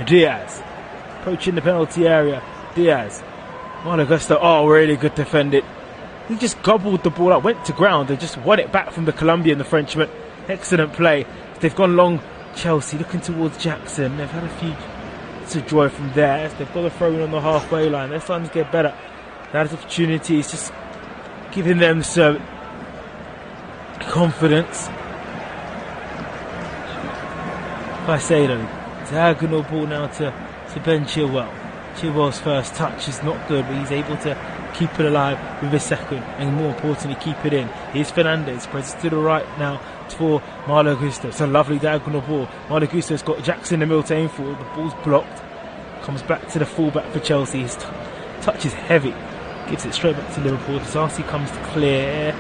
Diaz approaching the penalty area. Diaz, Malagusta, oh, really good defended. He just gobbled the ball up, went to ground and just won it back from the Colombian, the Frenchman. Excellent play. They've gone long. Chelsea looking towards Jackson. They've had a few to joy from there. They've got a throw in on the halfway line. They're starting to get better. That opportunity is just giving them some confidence. Caicedo, diagonal ball now to Ben Chilwell. Chilwell's first touch is not good, but he's able to keep it alive with his second, and more importantly, keep it in. Here's Fernandez, presses to the right now for Malagusta. It's a lovely diagonal ball. Malagusta's got Jackson in the middle to aim for. The ball's blocked. Comes back to the fullback for Chelsea. His touch is heavy. Gives it straight back to Liverpool. Disasi comes to clear.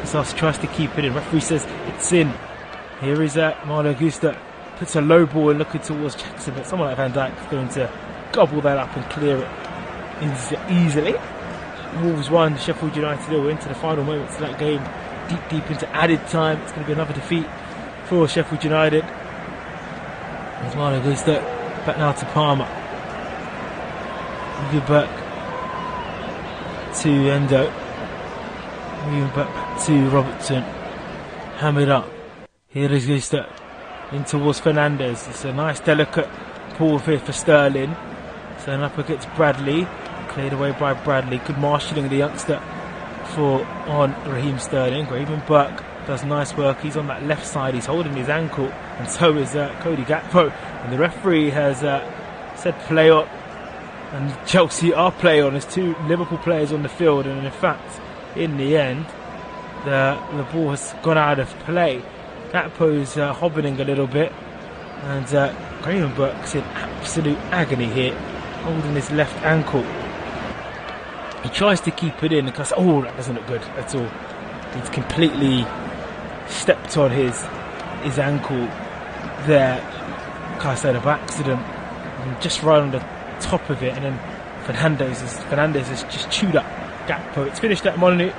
Disasi tries to keep it in. Referee says it's in. Here is Malagusta. Puts a low ball and looking towards Jackson, but someone like Van Dijk is going to gobble that up and clear it easily. Wolves 1, Sheffield United 0. Into the final moments of that game. Deep into added time. It's going to be another defeat for Sheffield United. There's Malagusta. Back now to Palmer. Moving back to Endo. Moving back to Robertson. Hammered up. Here is Gusta. In towards Fernandez. It's a nice delicate ball here for Sterling. Turn up against Bradley. Cleared away by Bradley. Good marshalling of the youngster on Raheem Sterling. Graven Burke does nice work. He's on that left side. He's holding his ankle, and so is Cody Gakpo. And the referee has said play on, and Chelsea are play on. There's two Liverpool players on the field, and in fact, in the end, the ball has gone out of play. Gakpo's hobbling a little bit, and Graven Burke's in absolute agony here, holding his left ankle. He tries to keep it in because, oh, that doesn't look good at all. He's completely stepped on his ankle there. Caicedo by accident, and just right on the top of it, and then Fernandez has just chewed up Gakpo. It's finished at Molyneux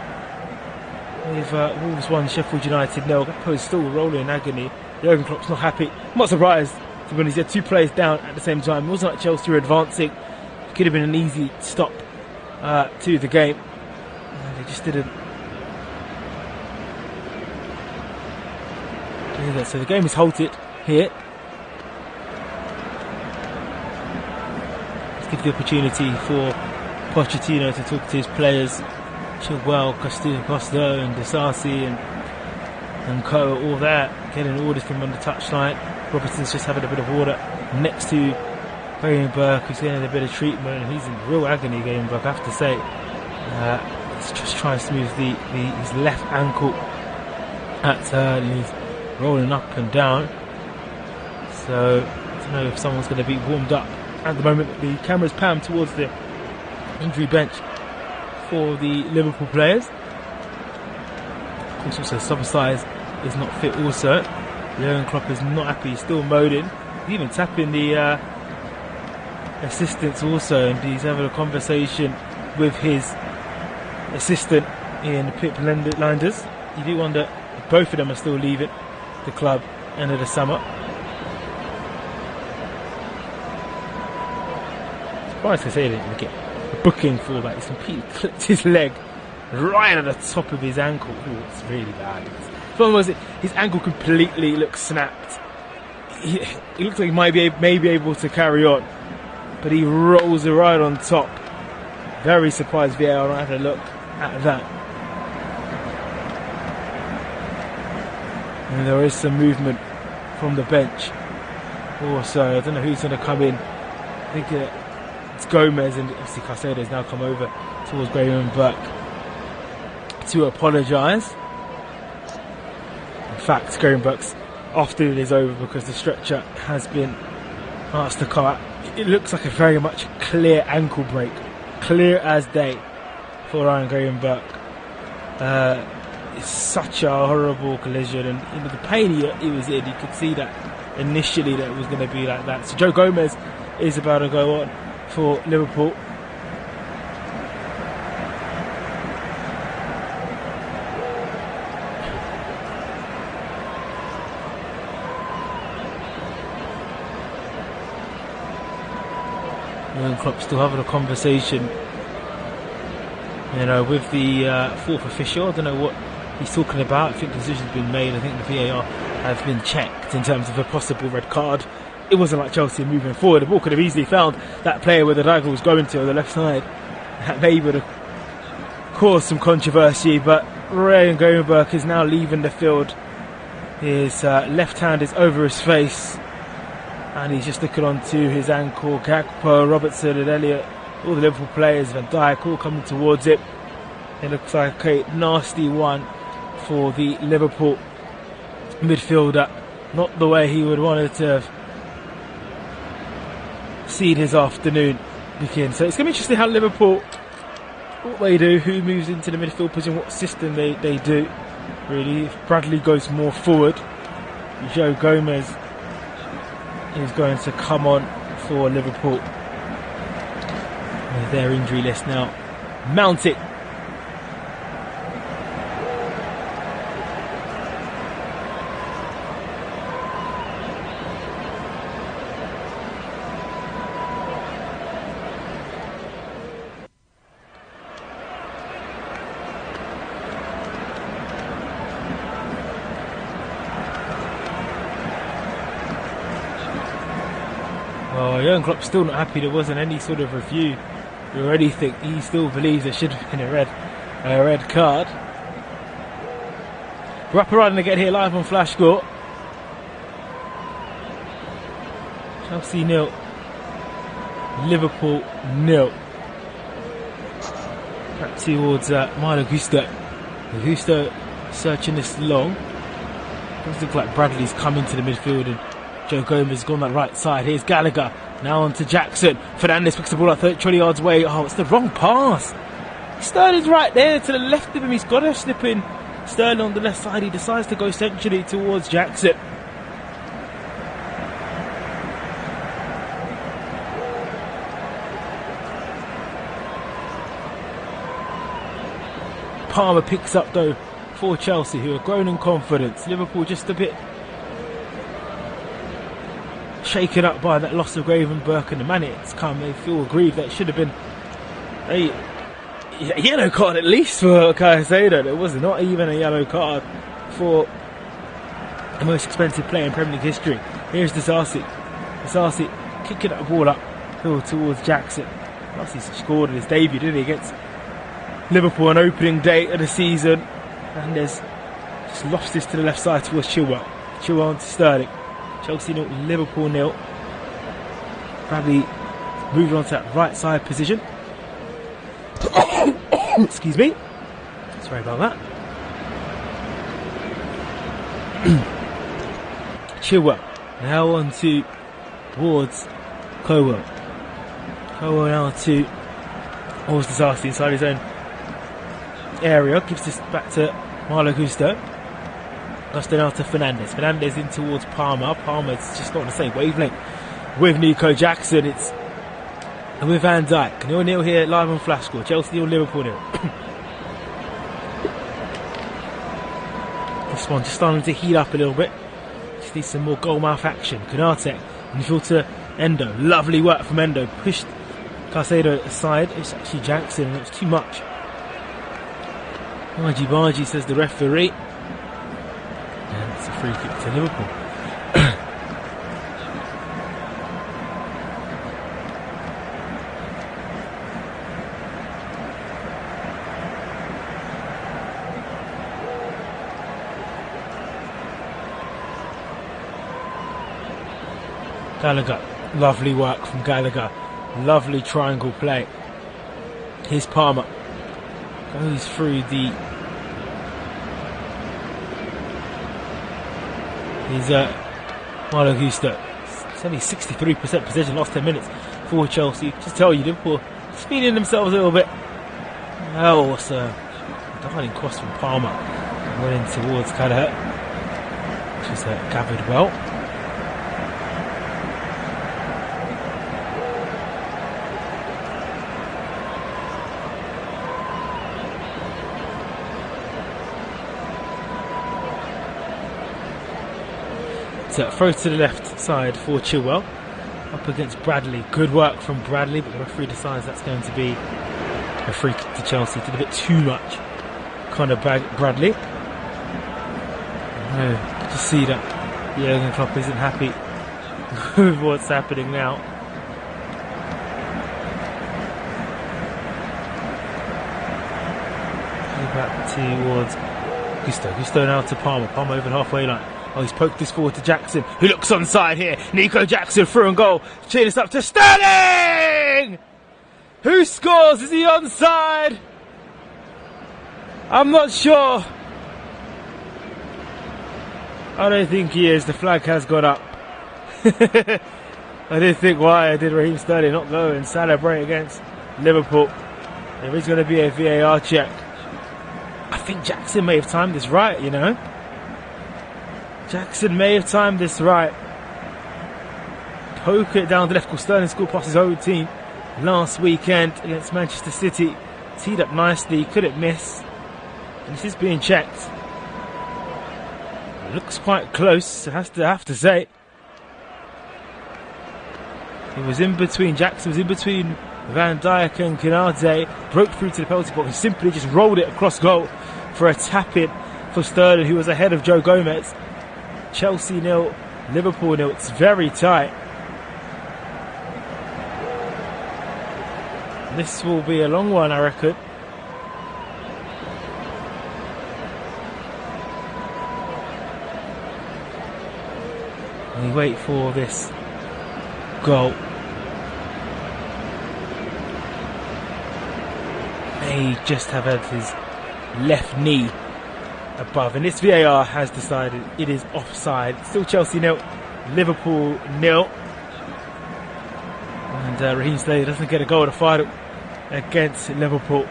with Wolves 1, Sheffield United 0. Gakpo is still rolling in agony. Jurgen Klopp's not happy. I'm not surprised, to be honest. He had two players down at the same time. It wasn't like Chelsea were advancing. It could have been an easy stop to the game. They just didn't do that. So the game is halted here. Let's give the opportunity for Pochettino to talk to his players. Chilwell, Costa and Disasi and Co, all there, getting orders from on the touchline. Robertson's just having a bit of order next to Graven Burke, who's getting a bit of treatment, and he's in real agony, Graven Burke, I have to say. He's just trying to smooth his left ankle at turn, and he's rolling up and down. So I don't know if someone's going to be warmed up. At the moment, the camera's panned towards the injury bench for the Liverpool players. Of course, also Subsize is not fit also. Jurgen Klopp is not happy, he's still moaning. He's even tapping the assistants also, and he's having a conversation with his assistant in Pip Linders. You do wonder if both of them are still leaving the club end of the summer. Surprised to say they didn't get a booking for that. He's completely clipped his leg right at the top of his ankle. Ooh, it's really bad. His ankle completely looks snapped. He looks like he may be able to carry on, but he rolls it right on top. Very surprised VAR had a look at that. And there is some movement from the bench also. I don't know who's going to come in. I think it's Gomez, and obviously Caicedo has now come over towards Graven Burke to apologise. In fact, Graven Burke's afternoon is over because the stretcher has been asked to come out. It looks like a very much clear ankle break, clear as day for Ryan Graven Burke. It's such a horrible collision, and the pain he was in, you could see that initially that it was going to be like that. So Joe Gomez is about to go on for Liverpool. Jurgen Klopp still having a conversation, you know, with the fourth official. I don't know what he's talking about. I think the decision's been made. I think the VAR have been checked in terms of a possible red card. It wasn't like Chelsea moving forward. The ball could have easily found that player where the Dijk was going to on the left side. That maybe would have caused some controversy, but Ryan Goldberg is now leaving the field. His left hand is over his face, and he's just looking onto his ankle. Gakpo, Robertson and Elliott, all the Liverpool players, Van Dijk, all coming towards it. It looks like a nasty one for the Liverpool midfielder. Not the way he would want it to have seen his afternoon begin. So it's going to be interesting how Liverpool, what they do, who moves into the midfield position, what system they do. Really, if Bradley goes more forward, Joe Gomez is going to come on for Liverpool. With their injury list now mounted. Well, Jurgen Klopp's still not happy there wasn't any sort of review or anything. He still believes there should have been a red card. We're up and running again here live on Flash Score. Chelsea 0, Liverpool 0. Back towards Malo Gusto. Gusto searching this long. Doesn't look like Bradley's come into the midfield and Joe Gomez has gone that right side. Here's Gallagher. Now on to Jackson. Fernandes picks the ball up 20 yards away. Oh, it's the wrong pass. Sterling's right there to the left of him. He's got to slip in. Sterling on the left side. He decides to go centrally towards Jackson. Palmer picks up though for Chelsea, who are growing in confidence. Liverpool just a bit shaken up by that loss of Gravenberch and the man it's come. They feel aggrieved. That should have been a yellow card at least for Caicedo. There was not even a yellow card for the most expensive player in Premier League history. Here's Disallowed. Disallowed kicking that ball up towards Jackson. He scored in his debut, didn't he, against Liverpool on opening day of the season. And there's just lost this to the left side towards Chilwell. Chilwell on to Sterling. Chelsea 0, Liverpool 0. Bradley moving on to that right side position. Excuse me. Sorry about that. Chilwell now on towards Colwell. Colwell now towards Disallowed inside his own area. Gives this back to Malo Gusto. Gusto now to Fernandes. Fernandes in towards Palmer. Palmer's just not on the same wavelength with Nico Jackson. It's with Van Dijk. 0-0 here live on Flash Score. Chelsea 0, Liverpool 0. This one just starting to heat up a little bit. Just needs some more goalmouth action. Konate in the field to Endo. Lovely work from Endo. Pushed Caicedo aside. It's actually Jackson and it was too much. Bargy says the referee. And it's a free kick to Liverpool. Gallagher. Lovely work from Gallagher. Lovely triangle play. Here's Palmer. Goes through the... He's Malo Gusto. It's only 63% possession, last 10 minutes for Chelsea. Just tell you, Liverpool speeding themselves a little bit. Oh, what's a diving cross from Palmer. Went in towards Gallagher, which was gathered well. Throw to the left side for Chilwell. Up up against Bradley. Good work from Bradley, but the referee decides that's going to be a free kick to Chelsea. Did a bit too much. Conor Bradley. Just see that Jurgen Klopp isn't happy with what's happening now. Back towards Gusto now to Palmer over the halfway line. Oh, he's poked this forward to Jackson, who looks onside here. Nico Jackson through and goal. Cheering this up to Sterling! Who scores? Is he onside? I'm not sure. I don't think he is. The flag has gone up. I didn't think why did Raheem Sterling not go and celebrate against Liverpool. There is going to be a VAR check. I think Jackson may have timed this right, you know. Jackson may have timed this right. Poke it down the left. Sterling scored past his own team last weekend against Manchester City. Teed up nicely, couldn't miss. And this is being checked. It looks quite close, I have to say. It was in between. Jackson was in between Van Dijk and Konate, broke through to the penalty box and simply just rolled it across goal for a tap-in for Sterling, who was ahead of Joe Gomez. Chelsea 0, Liverpool 0. It's very tight. This will be a long one, I reckon. And we wait for this goal. May just have had his left knee above, and this VAR has decided it is offside. Still Chelsea 0, Liverpool 0, and Raheem Sterling doesn't get a goal in the final against Liverpool,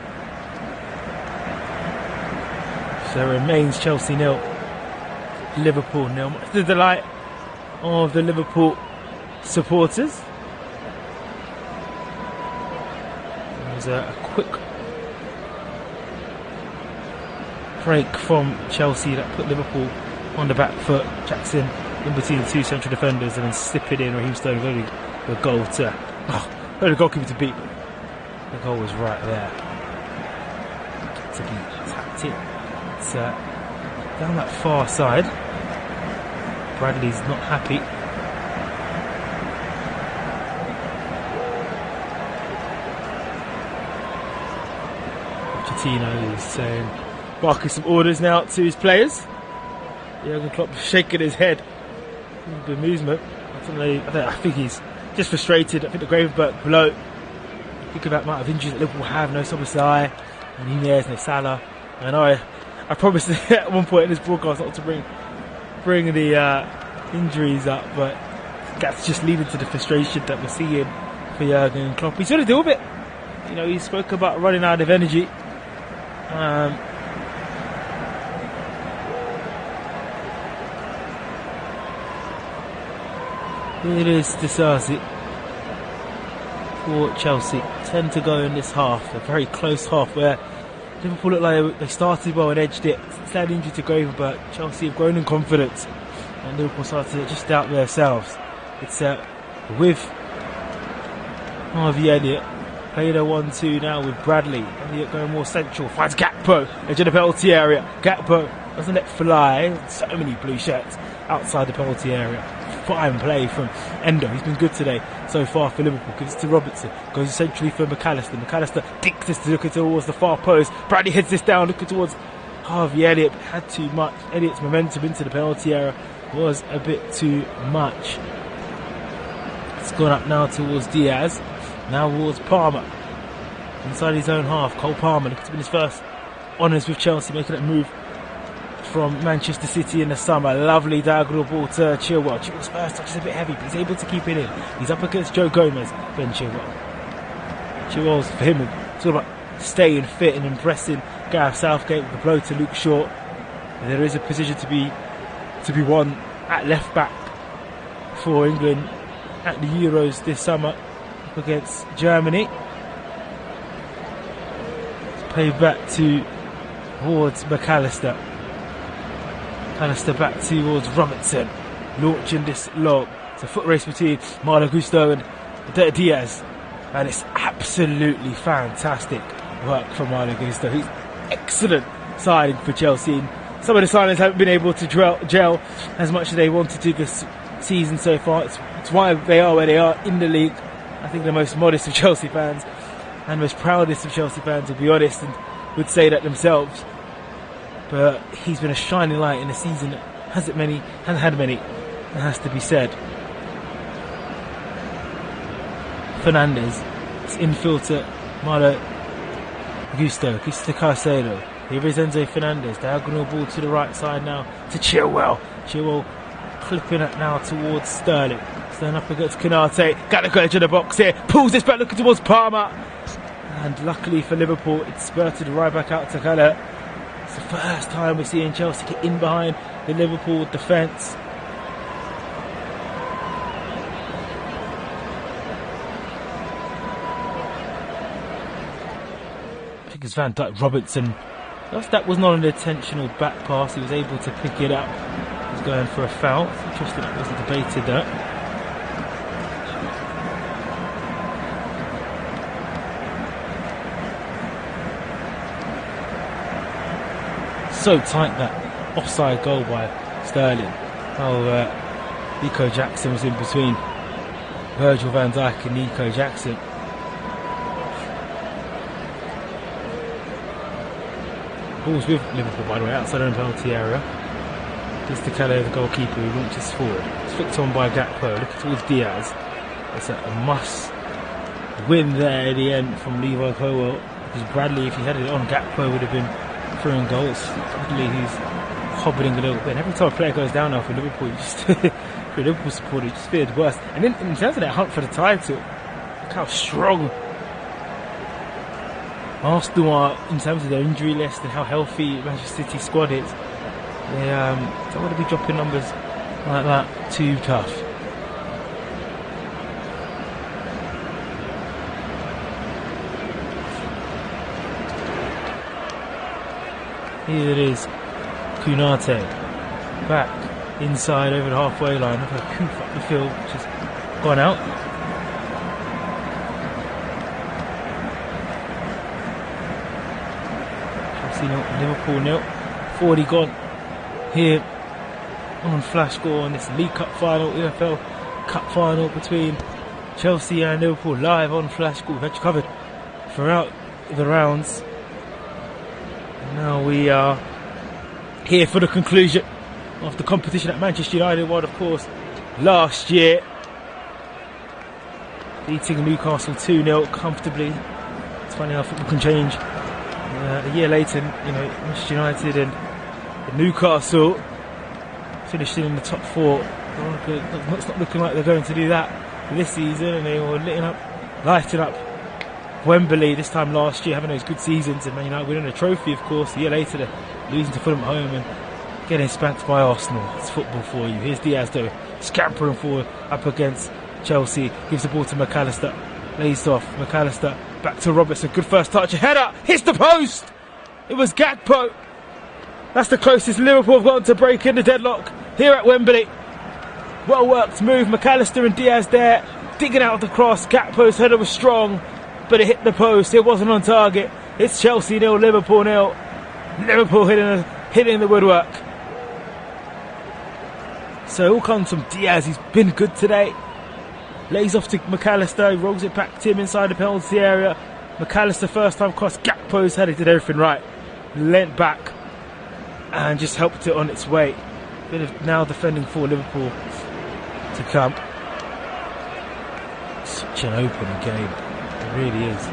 so it remains Chelsea 0, Liverpool 0. Much to the delight of the Liverpool supporters. There was a quick break from Chelsea that put Liverpool on the back foot. Jackson in between the two central defenders and then slip it in. Raheem Sterling only the goal to only the goalkeeper to beat. The goal was right there to be tapped in. It's down that far side. Bradley's not happy. Pochettino is saying, barking some orders now to his players. Jurgen Klopp shaking his head with amusement. I think he's just frustrated. I think the Gravenberch blow. Think about the amount of injuries that Liverpool have. No Szoboszlai, no Nunez, no Salah. I know I promised at one point in this broadcast not to bring the injuries up, but that's just leading to the frustration that we're seeing for Jurgen Klopp. He's got to deal with it. You know, he spoke about running out of energy. It is decisive for Chelsea. 10 to go in this half. A very close half where Liverpool looked like they started well and edged it. Slight injury to Gravenberch. Chelsea have grown in confidence and Liverpool started to just doubt themselves. It's with Harvey Elliott. Played a 1-2 now with Bradley. Elliott going more central. Finds Gakpo edge of the penalty area. Gakpo doesn't let fly. So many blue shirts outside the penalty area. Fine play from Endo. He's been good today so far for Liverpool. Gives it to Robertson. Goes centrally for McAllister. McAllister dinks this to looking towards the far post. Bradley heads this down looking towards Harvey Elliott. Had too much. Elliott's momentum into the penalty area was a bit too much. It's gone up now towards Diaz. Now towards Palmer. Inside his own half. Cole Palmer looking to win his first honours with Chelsea, making that move from Manchester City in the summer. Lovely diagonal ball to Chilwell. Chilwell's first touch is a bit heavy, but he's able to keep it in. He's up against Joe Gomez. Ben Chilwell. Chilwell's for him. It's all about staying fit and impressing Gareth Southgate with the blow to Luke Shaw. And there is a position to be won at left back for England at the Euros this summer up against Germany. It's played back towards McAllister. McAllister back towards Robertson, launching this long. It's a foot race between Malo Gusto and Diaz, and it's absolutely fantastic work from Malo Gusto. He's excellent signing for Chelsea. Some of the signings haven't been able to gel as much as they wanted to this season so far. It's why they are where they are in the league. I think the most modest of Chelsea fans and most proudest of Chelsea fans, to be honest, and would say that themselves. But he's been a shining light in a season that hasn't had many. It has to be said. Fernandes, it's infield to Malo Gusto, Caicedo. Here is Enzo Fernandez, diagonal ball to the right side now to Chilwell. Chilwell clipping it now towards Sterling. Sterling up against Konate. Got the edge of the box here. Pulls this back looking towards Palmer. And luckily for Liverpool, it's spurted right back out to Kala. It's the first time we're seeing Chelsea get in behind the Liverpool defence. I think it's Van Dijk, Robertson. That was not an intentional back pass. He was able to pick it up. He was going for a foul. It's interesting that wasn't debated that. So tight, that offside goal by Sterling. Nico Jackson was in between Virgil van Dijk and Nico Jackson. Ball's with Liverpool, by the way, outside of the penalty area. This is Calais, the goalkeeper, who launches forward. It's flicked on by Gakpo, looking towards Diaz. It's a must win there at the end from Liverpool, because Bradley, if he had it on, Gakpo would have been throwing goals. Bradley, who's hobbling a little bit. And every time a player goes down now for Liverpool, you just for a Liverpool supporter, you just feared worse. And then in terms of that hunt for the title, look how strong Arsenal are in terms of their injury list and how healthy Manchester City squad is. They don't want to be dropping numbers like that too tough. Here it is, Konate back inside over the halfway line. Look at a coup up the field, which has gone out. Liverpool 0, 40 gone here on Flash Score on this League Cup final, EFL Cup final between Chelsea and Liverpool, live on Flash Score. We've had you covered throughout the rounds. And now we are here for the conclusion of the competition at Manchester United won, of course, last year, beating Newcastle 2-0 comfortably. It's funny how football can change. A year later, you know, Manchester United and Newcastle finished in the top four. It's not looking like they're going to do that this season, and they were lighting up Wembley this time last year, having those good seasons, and Man United winning a trophy, of course. A year later, they're losing to Fulham at home and getting spanked by Arsenal. It's football for you. Here's Diaz though, scampering forward up against Chelsea, gives the ball to McAllister, lays off McAllister. Back to Robertson, good first touch, a header, hits the post! It was Gakpo. That's the closest Liverpool have gotten to breaking the deadlock here at Wembley. Well worked move, McAllister and Diaz there, digging out the cross. Gakpo's header was strong, but it hit the post, it wasn't on target. It's Chelsea 0, Liverpool 0. Liverpool hitting the woodwork. So it all comes from Diaz, he's been good today. Lays off to McAllister, rolls it back to him inside the penalty area. McAllister first time cross, Gakpo's head, he did everything right. Leant back and just helped it on its way. Bit of now defending for Liverpool to come. Such an open game, it really is.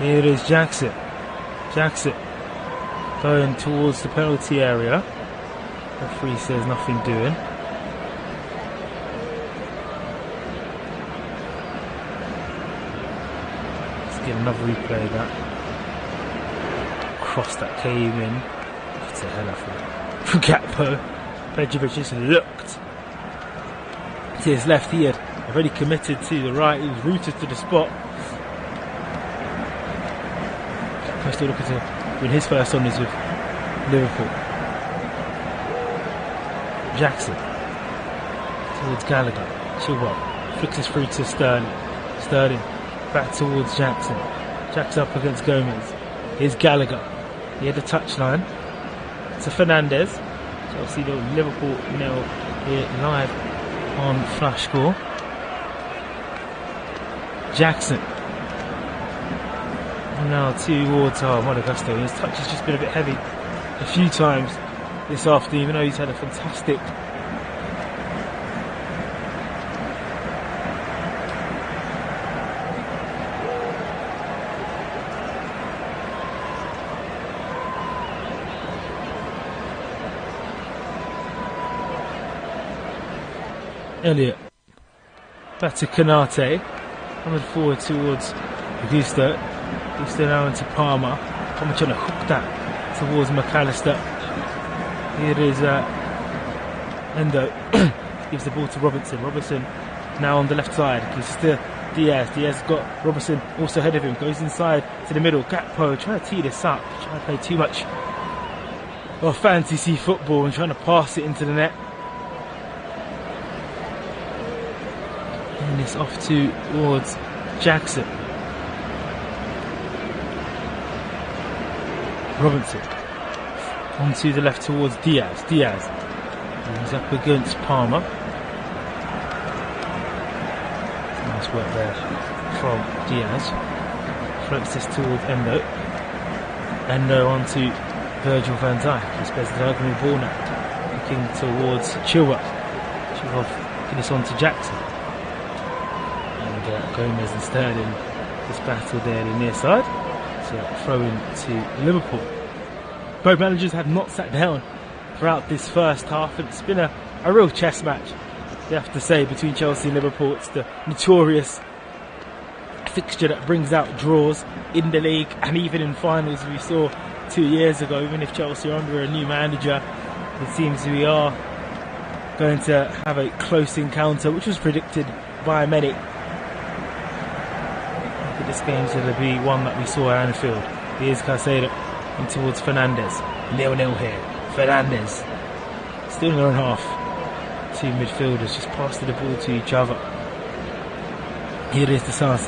Here it is, Jackson going towards the penalty area. Referee says nothing doing. Let's get another replay of that. Cross that came in. It's a header from Gakpo. Pejovic just looked to his left. He had already committed to the right. He was rooted to the spot. Still looking to win his first honours with Liverpool. Jackson towards Gallagher. Chilwell flicks his through to Sterling. Sterling back towards Jackson. Jackson up against Gomez. Here's Gallagher. He had the touchline to Fernandez. Chelsea nil, Liverpool nil here live on Flash Score. Jackson. Now towards Monagusto. His touch has just been a bit heavy a few times this afternoon, even though he's had a fantastic Elliott. Back to Kanate. Coming forward towards Augusto. Augusto now into Palmer. Palmer trying to hook that towards McAllister. Here is Endo. Gives the ball to Robertson. Robertson now on the left side. Gives to Diaz. Diaz got Robertson also ahead of him. Goes inside to the middle. Gakpo trying to tee this up. Trying to play too much of fantasy football and trying to pass it into the net. And this off towards Jackson. Robinson onto the left towards Diaz. Diaz he's up against Palmer. Nice work there from Diaz. Floats this towards Endo. Endo onto Virgil van Dijk. He spares the diagonal ball now. Looking towards Chilwell. Chilwell getting this on to Jackson. And Gomez and Sterling just battle there in the near side. So throw in to Liverpool. Both managers have not sat down throughout this first half, and it's been a real chess match, you have to say, between Chelsea and Liverpool. It's the notorious fixture that brings out draws in the league and even in finals. We saw 2 years ago, even if Chelsea are under a new manager, it seems we are going to have a close encounter, which was predicted by many. I think this game's going to be one that we saw at Anfield. Here's Caicedo in towards Fernandez. 0-0 here. Fernandez still 0.5. Two midfielders just passing the ball to each other. Here is Disallowed.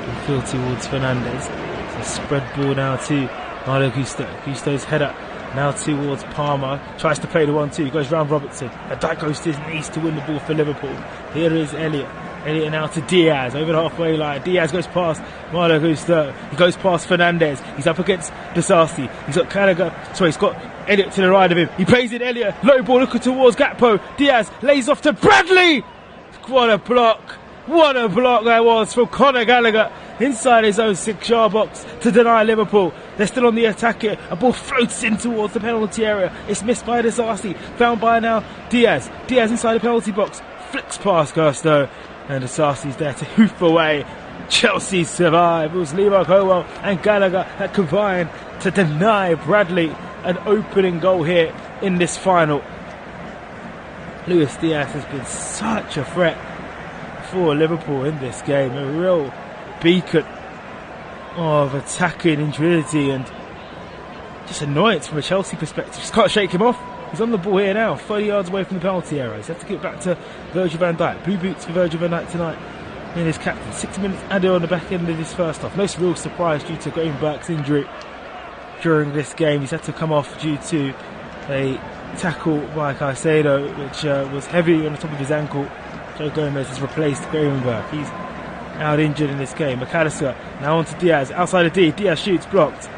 Midfield towards Fernandez. It's a spread ball now to Malo Gusto. Gusto's header now towards Palmer. Tries to play the 1-2. Goes round Robertson. And Dijk goes to his knees to win the ball for Liverpool. Here is Elliott. Elliott now to Diaz, over the halfway line. Diaz goes past Malo Gusto. He goes past Fernandez. He's up against Disallowed. He's got Gallagher. Sorry, he's got Elliott to the right of him. He plays it Elliott. Low ball looking towards Gakpo. Diaz lays off to Bradley. What a block. What a block that was from Conor Gallagher inside his own 6-yard box to deny Liverpool. They're still on the attack here. A ball floats in towards the penalty area. It's missed by Disallowed. Found by now Diaz. Diaz inside the penalty box. Flicks past Gusto. And Disallowed's there to hoof away. Chelsea survive. It was Leva Colwell and Gallagher that combined to deny Bradley an opening goal here in this final. Luis Diaz has been such a threat for Liverpool in this game. A real beacon of attacking ingenuity and just annoyance from a Chelsea perspective. Just can't shake him off. He's on the ball here now, 30 yards away from the penalty area. He's had to get back to Virgil van Dijk. Blue boots for Virgil van Dijk tonight in his captain. 60 minutes added on the back end of this first half. No real surprise due to Graham Burke's injury during this game. He's had to come off due to a tackle by Caicedo, which was heavy on the top of his ankle. Joe Gomez has replaced Graham Burke. He's out injured in this game. McAllister now on to Diaz. Outside of D. Diaz shoots, blocked.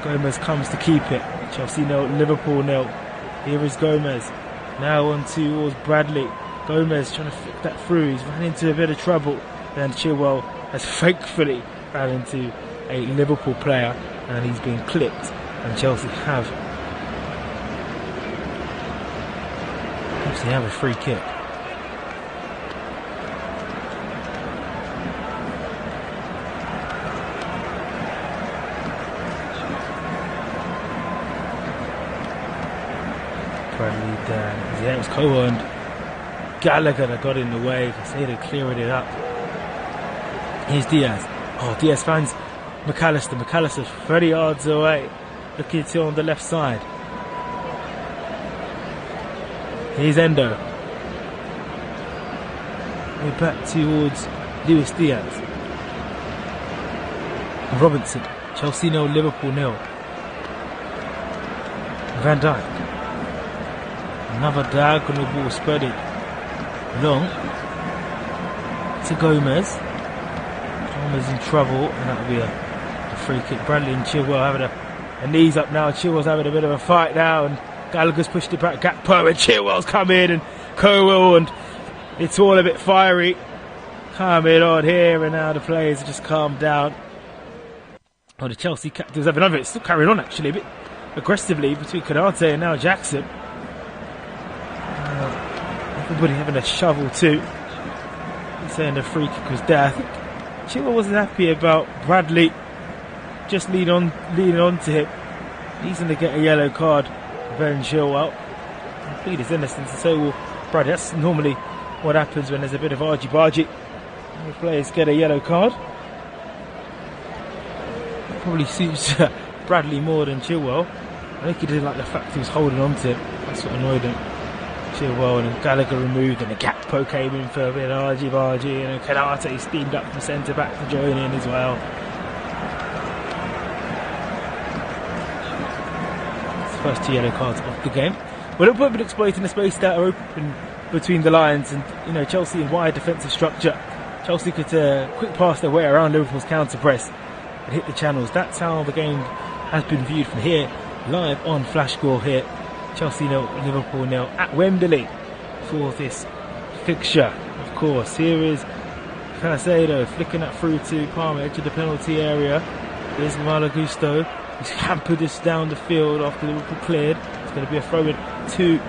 Gomez comes to keep it. Chelsea 0, Liverpool 0. Here is Gomez. Now on towards Bradley. Gomez trying to flick that through. He's run into a bit of trouble. Then Chilwell has thankfully ran into a Liverpool player and he's been clipped. And Chelsea have a free kick. Bradley there Yeah, it was Koa and Gallagher that got in the way. Casado cleared it up. Here's Diaz. Oh, Diaz finds McAllister. McAllister's 30 yards away. Looking to on the left side. Here's Endo. We're back towards Luis Diaz. Robinson. Chelsea 0, Liverpool 0. Van Dijk. Another diagonal ball spreading long to Gomez. Gomez in trouble, and that'll be a free kick. Bradley and Chilwell having a knees up now. Chilwell's having a bit of a fight now, and Gallagher's pushed it back. Gakpo and Chilwell's come in, and Cowell, and it's all a bit fiery coming on here, and now the players have just calmed down. Oh, the Chelsea captains have another. It's still carrying on actually, a bit aggressively between Konate and now Jackson. Everybody having a shovel too. He's saying the free kick was there. I think Chilwell wasn't happy about Bradley just leaning on to him. He's going to get a yellow card. Ben Chilwell plead his innocence, and so will Bradley. That's normally what happens when there's a bit of argy-bargy. The players get a yellow card. Probably suits Bradley more than Chilwell. I think he didn't like the fact he was holding on to him. That's what annoyed him. Chilwell, and Gallagher removed, and the Gakpo came in for a bit of argy-bargy, and Konate steamed up from centre back to join in as well. It's the first 2 yellow cards of the game. Well, Liverpool have been exploiting the space that are open between the lines, and Chelsea in wide defensive structure. Chelsea could quick pass their way around Liverpool's counter press and hit the channels. That's how the game has been viewed from here, live on Flash Score here. Chelsea 0, Liverpool 0 at Wembley for this fixture. Of course, here is Casado flicking that through to Palmer, edge of the penalty area. There's Malagusto. He's hampered us down the field after Liverpool cleared. It's going to be a throw-in to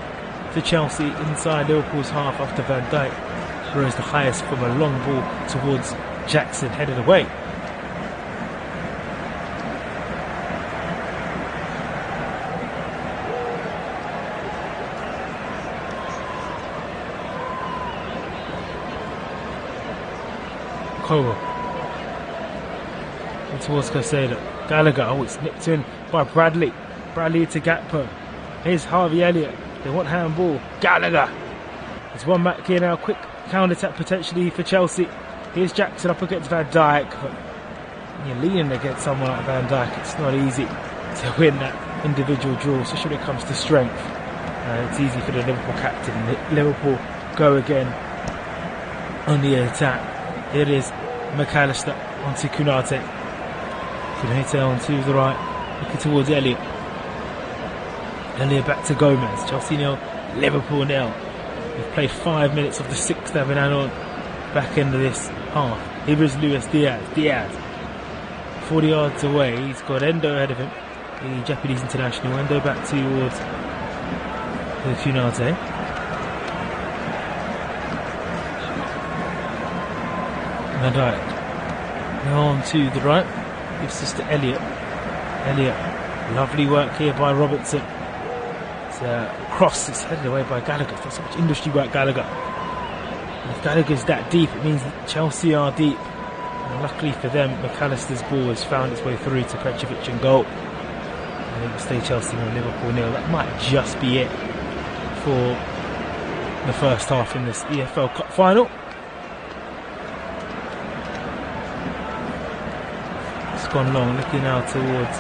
Chelsea inside Liverpool's half after Van Dijk throws the highest from a long ball towards Jackson, headed away. Cole towards Casado. Gallagher, oh, it's nipped in by Bradley. Bradley to Gakpo. Here's Harvey Elliott. They want handball. Gallagher. There's one back here now. Quick counter attack potentially for Chelsea. Here's Jackson up against Van Dijk. But when you're leaning against someone like Van Dijk, it's not easy to win that individual duel, especially when it comes to strength. It's easy for the Liverpool captain. Liverpool go again on the attack. Here it is McAllister onto Konate. Konate onto the right, looking towards Elliott. Elliott back to Gomez. Chelsea 0, Liverpool 0. We've played 5 minutes of the 6th that have been on back end of this half. Here is Luis Diaz. Diaz, 40 yards away. He's got Endo ahead of him, the Japanese international. Endo back towards Konate. Van Dijk. Now on to the right. Gives this to Elliott. Elliott. Lovely work here by Robertson. It's a cross. It's headed away by Gallagher. That's so much industry work, Gallagher. And if Gallagher's that deep, it means that Chelsea are deep. And luckily for them, McAllister's ball has found its way through to Petrovic and goal. And it will stay Chelsea 0, Liverpool 0. That might just be it for the first half in this EFL Cup final. Gone long, looking now towards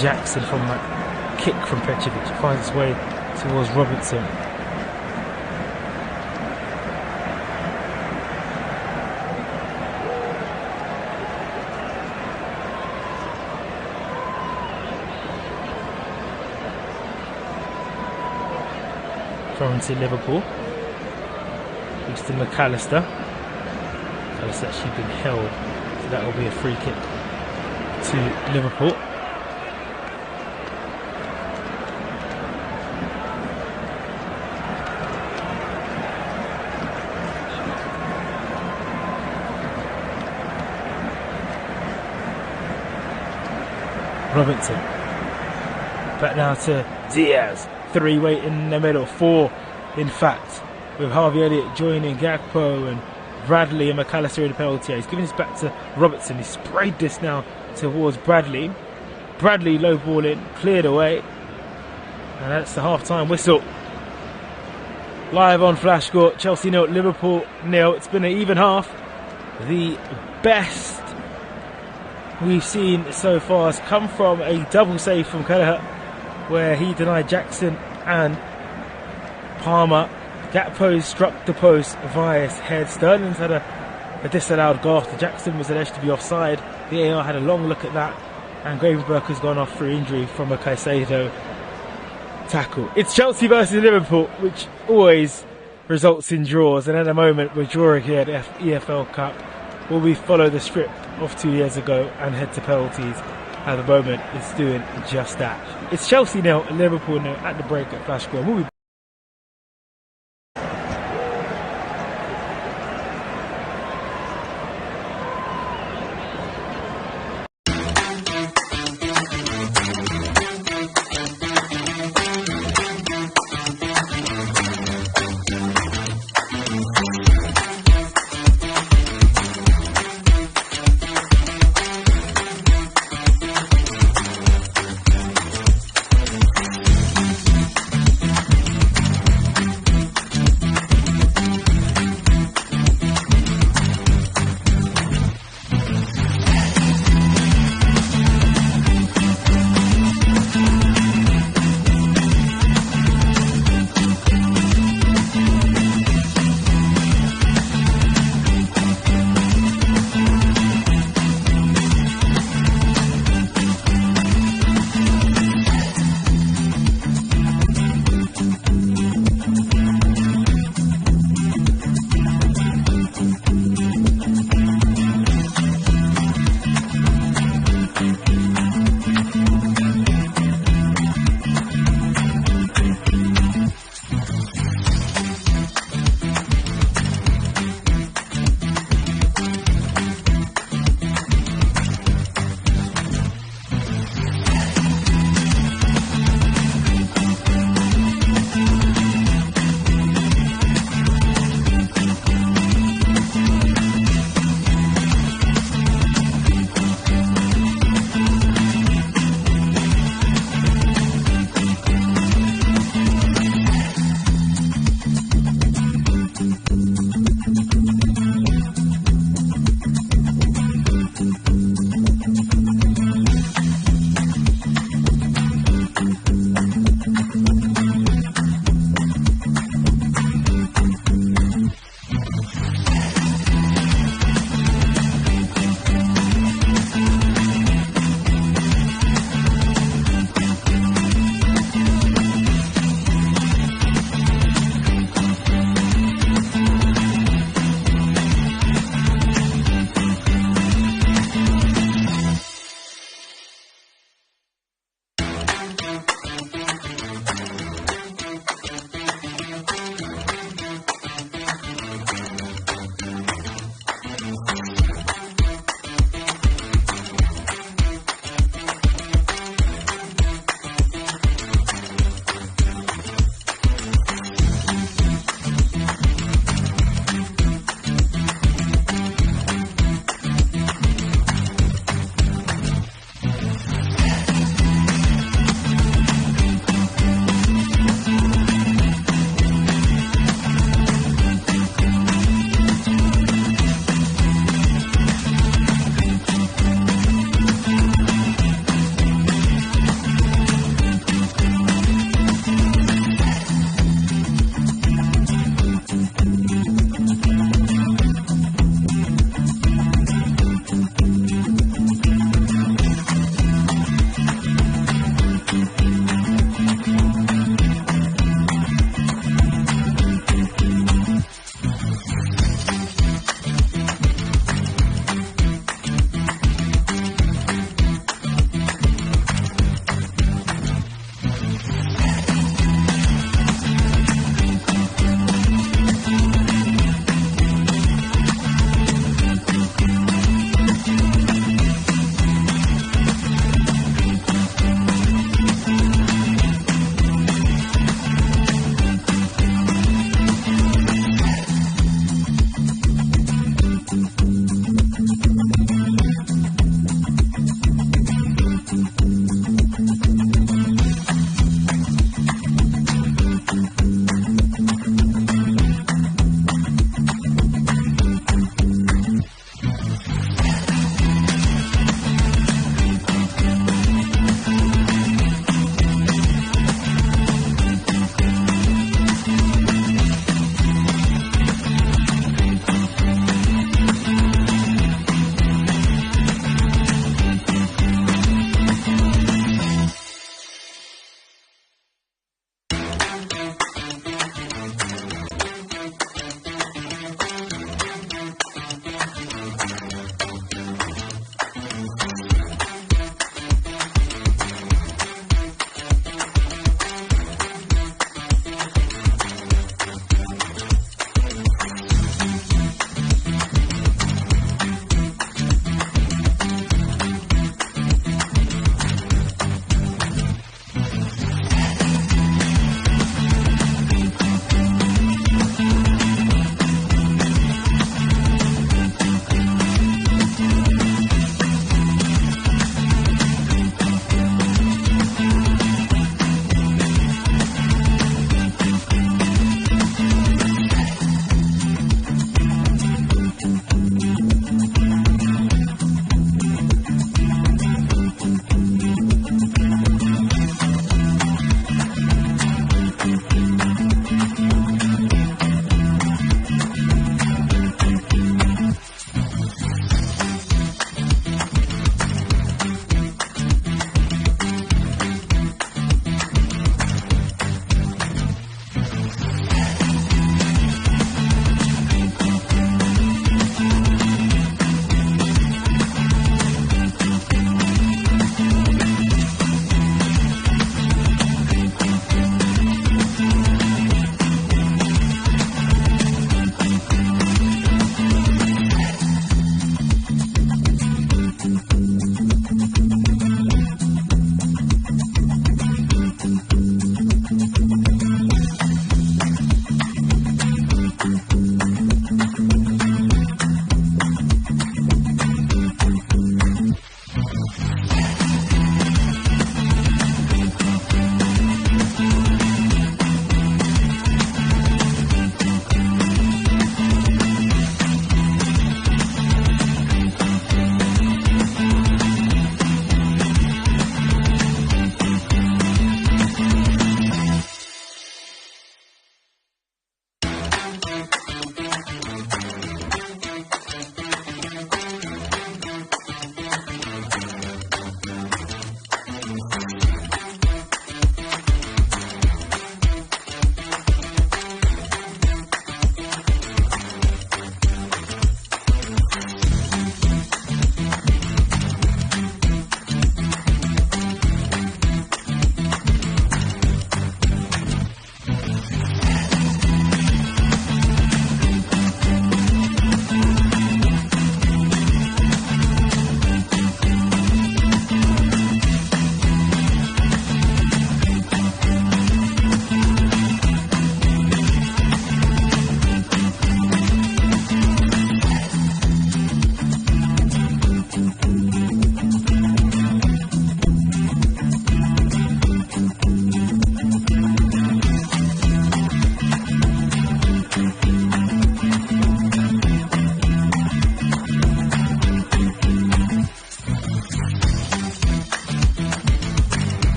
Jackson from that kick from Petrovic. It finds its way towards Robertson. Thrown to Liverpool. It's to McAllister. It's actually been held, so that will be a free kick to Liverpool. Robertson back now to Diaz. 3 wait in the middle, 4 In fact, with Harvey Elliott joining Gakpo and Bradley and McAllister in the penalty area. He's giving this back to Robertson. He sprayed this now towards Bradley. Bradley low ball in, cleared away. And that's the half-time whistle. Live on Flash Score, Chelsea 0, Liverpool 0. It's been an even half. The best we've seen so far has come from a double save from Kelleher, where he denied Jackson and Palmer. Gakpo struck the post via his head. Sterling's had a disallowed goal after Jackson was alleged to be offside. The AR had a long look at that, and Gravenberch has gone off for injury from a Caicedo tackle. It's Chelsea versus Liverpool, which always results in draws, and at the moment we're drawing here at the EFL Cup. Will we follow the script of 2 years ago and head to penalties? At the moment it's doing just that. It's Chelsea 0, Liverpool 0 at the break at Flash Score. We'll be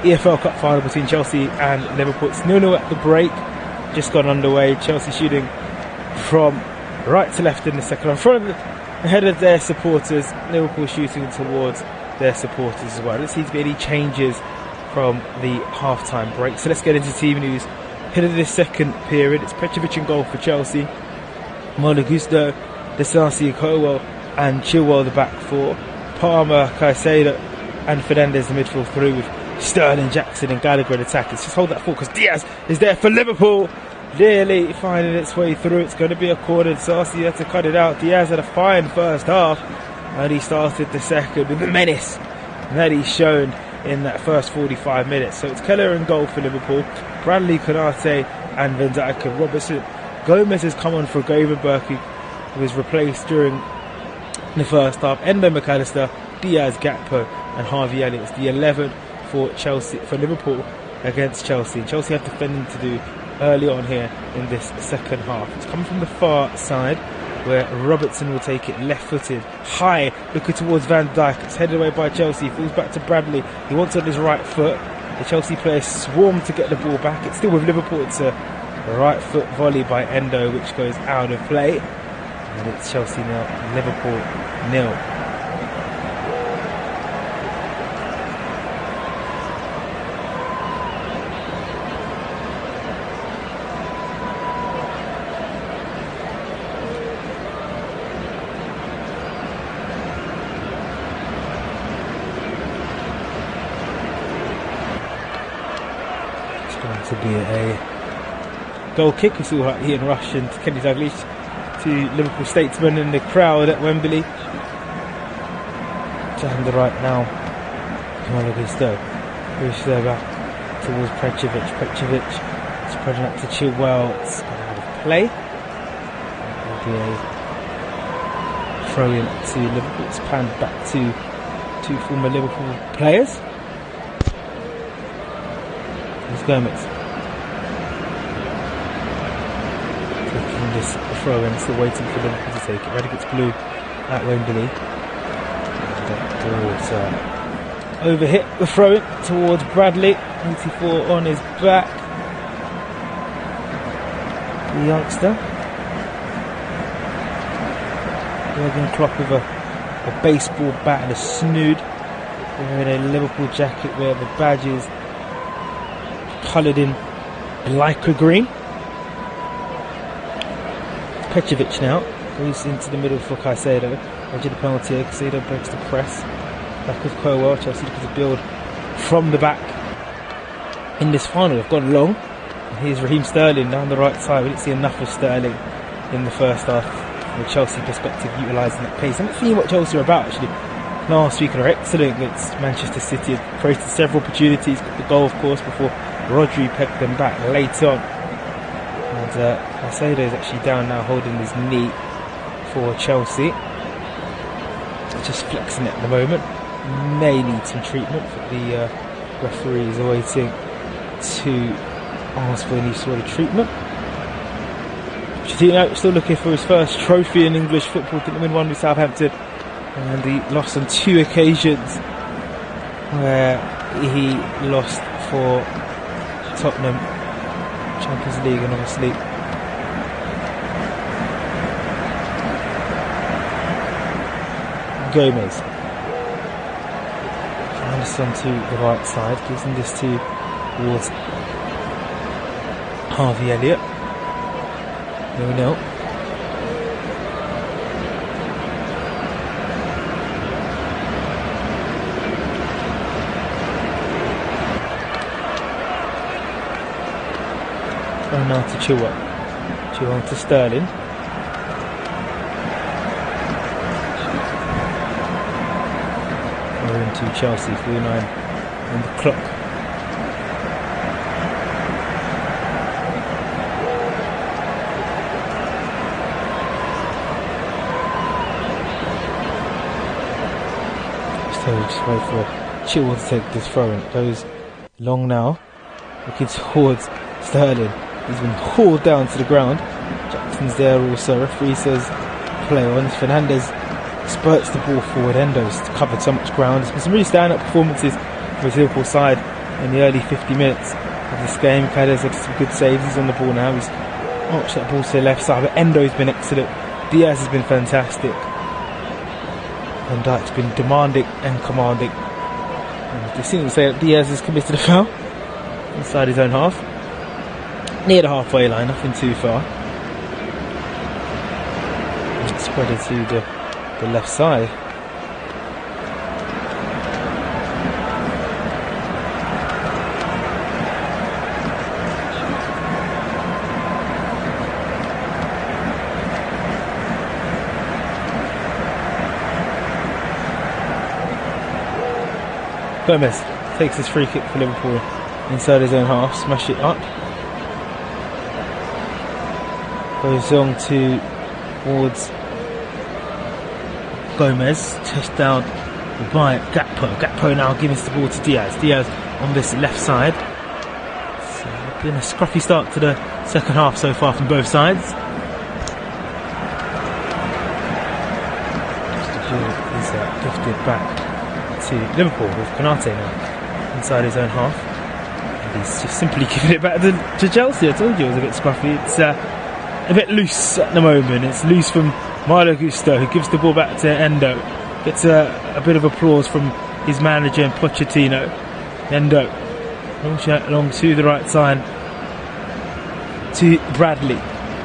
EFL Cup final between Chelsea and Liverpool. It's 0-0 at the break, just gone underway. Chelsea shooting from right to left in the second half, ahead of their supporters. Liverpool shooting towards their supporters as well. There doesn't seem to be any changes from the half-time break. So let's get into team news. Ahead of this second period, it's Petrovic in goal for Chelsea, Malagusto, Desasi, Colwell and Chilwell the back four, Palmer, Caicedo and Fernandes the midfield through, with Sterling, Jackson and Gallagher in attack. Let's just hold that forward because Diaz is there for Liverpool. Nearly finding its way through. It's going to be a corner. Sarsi had to cut it out. Diaz had a fine first half, and he started the second with the menace that he's shown in that first 45 minutes. So it's Keller in goal for Liverpool, Bradley, Konate and Van Dijk and Robertson. Gomez has come on for Gravenberg, who was replaced during the first half. Endo, McAllister, Diaz, Gakpo and Harvey Elliott. It's the 11 for Chelsea, for Liverpool against Chelsea. Chelsea have defending to do early on here in this second half. It's coming from the far side, where Robertson will take it left-footed, high, looking towards Van Dijk. It's headed away by Chelsea, falls back to Bradley. He wants on his right foot. The Chelsea players swarm to get the ball back. It's still with Liverpool. It's a right foot volley by Endo, which goes out of play. And it's Chelsea 0, Liverpool 0. To be a goal kick. We saw Ian Rush and Kenny Dalglish, two Liverpool statesmen in the crowd at Wembley. Down the right now, Malagusto, push there back towards Petrovic, spreading up to Chilwell. It's gone out of play. It will be a throw in to Liverpool. It's panned back to two former Liverpool players. It's Gomez. This throw in, still waiting for Liverpool to take it. Red against blue at Wembley. Overhit the throw in towards Bradley. 84 on his back. The youngster. Jurgen Klopp with a baseball bat and a snood. Wearing a Liverpool jacket where the badge is coloured in lycra green. Petrovic now goes into the middle for Caicedo. Edge of the penalty. Caicedo breaks the press. Back with Colwell. Chelsea looking to build from the back in this final. They've gone long. And here's Raheem Sterling down the right side. We didn't see enough of Sterling in the first half from a Chelsea perspective, utilising that pace. I haven't seen what Chelsea are about actually. Last week they were excellent against Manchester City. Created several opportunities. Got the goal of course before Rodri pegged them back late on. And Caicedo is actually down now, holding his knee for Chelsea. Just flexing it at the moment. May need some treatment, but the referee is awaiting to ask for any sort of treatment. Pochettino still looking for his first trophy in English football. Didn't win one with Southampton, and he lost on two occasions where he lost for Tottenham, Champions League, and obviously Gomez. Anderson to the right side, gives him this towards Harvey Elliott. 0-0. And now to Chilwell to Sterling. We're into Chelsea, 49 on the clock. Just wait for Chilwell to take this throw, and it goes long now. Looking towards Sterling. He's been hauled down to the ground. Jackson's there also. Referee says play on. Fernandes spurts the ball forward. Endo's covered so much ground. There's been some really stand-up performances for his Liverpool side in the early 50 minutes of this game. Kade's had some good saves. He's on the ball now. He's watched that ball to the left side, but Endo's been excellent. Diaz has been fantastic. And Dijk's been demanding and commanding. And they seem to say that Diaz has committed a foul inside his own half. Near the halfway line, nothing too far. And it's spread it to the left side. Gomez takes his free kick for Liverpool inside his own half, smash it up. Goes on towards Gomez, chest down by Gakpo. Gakpo now gives the ball to Diaz. Diaz on this left side. So it's been a scruffy start to the second half so far from both sides. Just the ball is gifted back to Liverpool with Konate now inside his own half, and he's just simply giving it back to Chelsea. I told you it was a bit scruffy. It's a bit loose at the moment. It's loose from Malo Gusto, who gives the ball back to Endo. Gets a bit of applause from his manager and Pochettino. Endo along to the right side to Bradley.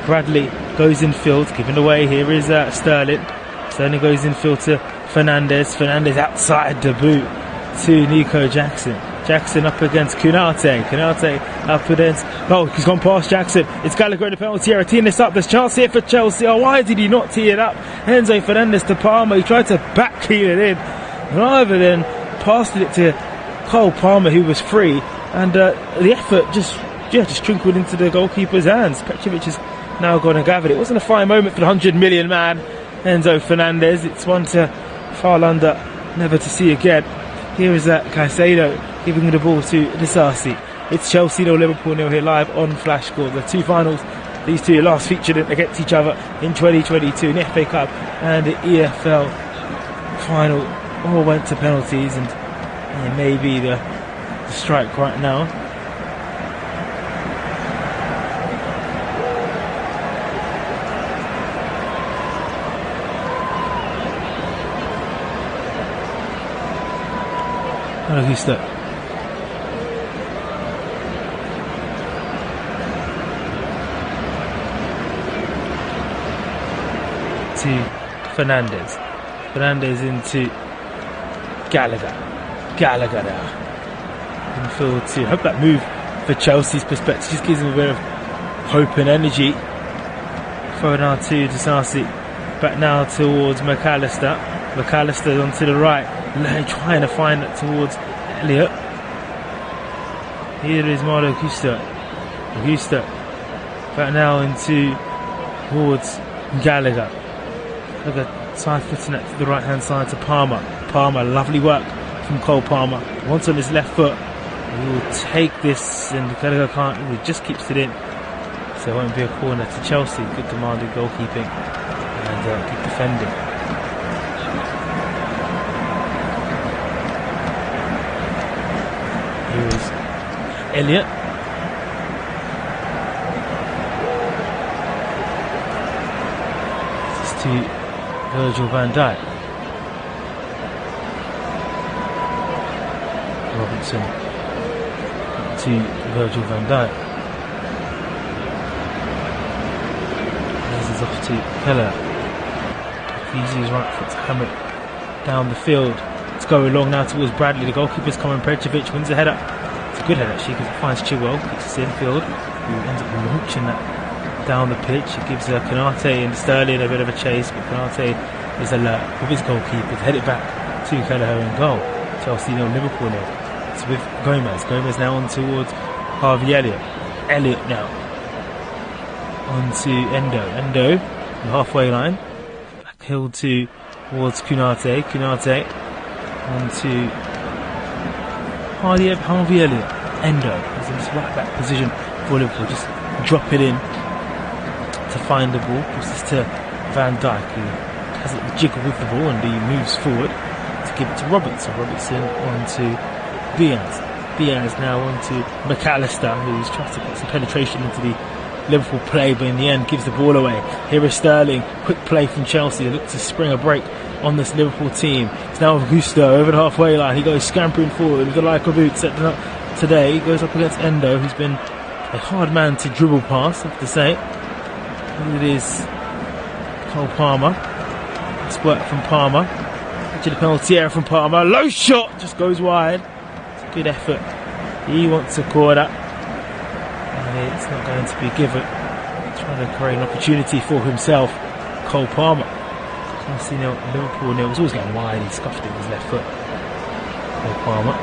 Bradley goes infield, giving away. Here is Sterling. Sterling goes infield to Fernandes. Fernandes outside the boot to Nico Jackson. Jackson up against Konate. Konate up against... Oh, he's gone past Jackson. It's Gallagher in the penalty area. Teeing this up. There's chance here for Chelsea. Oh, why did he not tee it up? Enzo Fernandes to Palmer. He tried to back heel it in, rather than passed it to Cole Palmer, who was free. And the effort just trickled into the goalkeeper's hands. Petrovic has now gone and gathered it. It wasn't a fine moment for the 100 million man, Enzo Fernandes. It's one to foul under, never to see again. Here is Caicedo giving the ball to Disasi. It's Chelsea 0, Liverpool 0 here live on Flash Score. The two finals, these two last featured against each other in 2022 in the FA Cup and the EFL final. All went to penalties, and maybe the strike right now. Augusto. To Fernandes. Fernandes into Gallagher. Gallagher now. Infield to... I hope that move for Chelsea's perspective just gives them a bit of hope and energy. Throw now to Disasi. Back now towards McAllister. McAllister onto the right. Trying to find it towards Elliott. Here is Malo Gusto. Augusto back now into towards Gallagher. Gallagher side footing it to the right hand side to Palmer. Palmer, lovely work from Cole Palmer. Once on his left foot, he will take this, and Gallagher can't. He just keeps it in, so it won't be a corner to Chelsea. Good demanding goalkeeping and good defending. Here is Elliott. This is to Virgil van Dijk. Robertson to Virgil van Dijk. This is off to Keller. He uses his right foot to hammer it down the field. It's going long now towards Bradley. The goalkeeper's coming. Petrovic wins the header. It's a good header actually, because it finds Chilwell, kicks it infield, who ends up launching that down the pitch. It gives Konate and Sterling a bit of a chase, but Konate is alert with his goalkeeper to head it back to Kelleher in goal. Chelsea 0, Liverpool 0. It's with Gomez. Gomez now on towards Harvey Elliott. Elliott now on to Endo. Endo, the halfway line. Back hill towards Konate. Konate on to Harvey Elliott. Endo is in this right back position for Liverpool. Just drop it in to find the ball. This is to Van Dijk, who has a jiggle with the ball and he moves forward to give it to Robertson. Robertson on to Diaz. Diaz now onto McAllister, who's trying to put some penetration into the Liverpool play, but in the end gives the ball away. Here is Sterling, quick play from Chelsea. They look to spring a break on this Liverpool team. It's now Augusto over the halfway line. He goes scampering forward with the like of boots today. He goes up against Endo, who's been a hard man to dribble past, I have to say. It is Cole Palmer. Nice work from Palmer. Actually, the penalty area from Palmer. Low shot, just goes wide. It's a good effort. He wants a corner. It's not going to be given. Trying to create an opportunity for himself. Cole Palmer. Chelsea nil, Liverpool nil. It was always getting wide. He scuffed it with his left foot. Cole Palmer.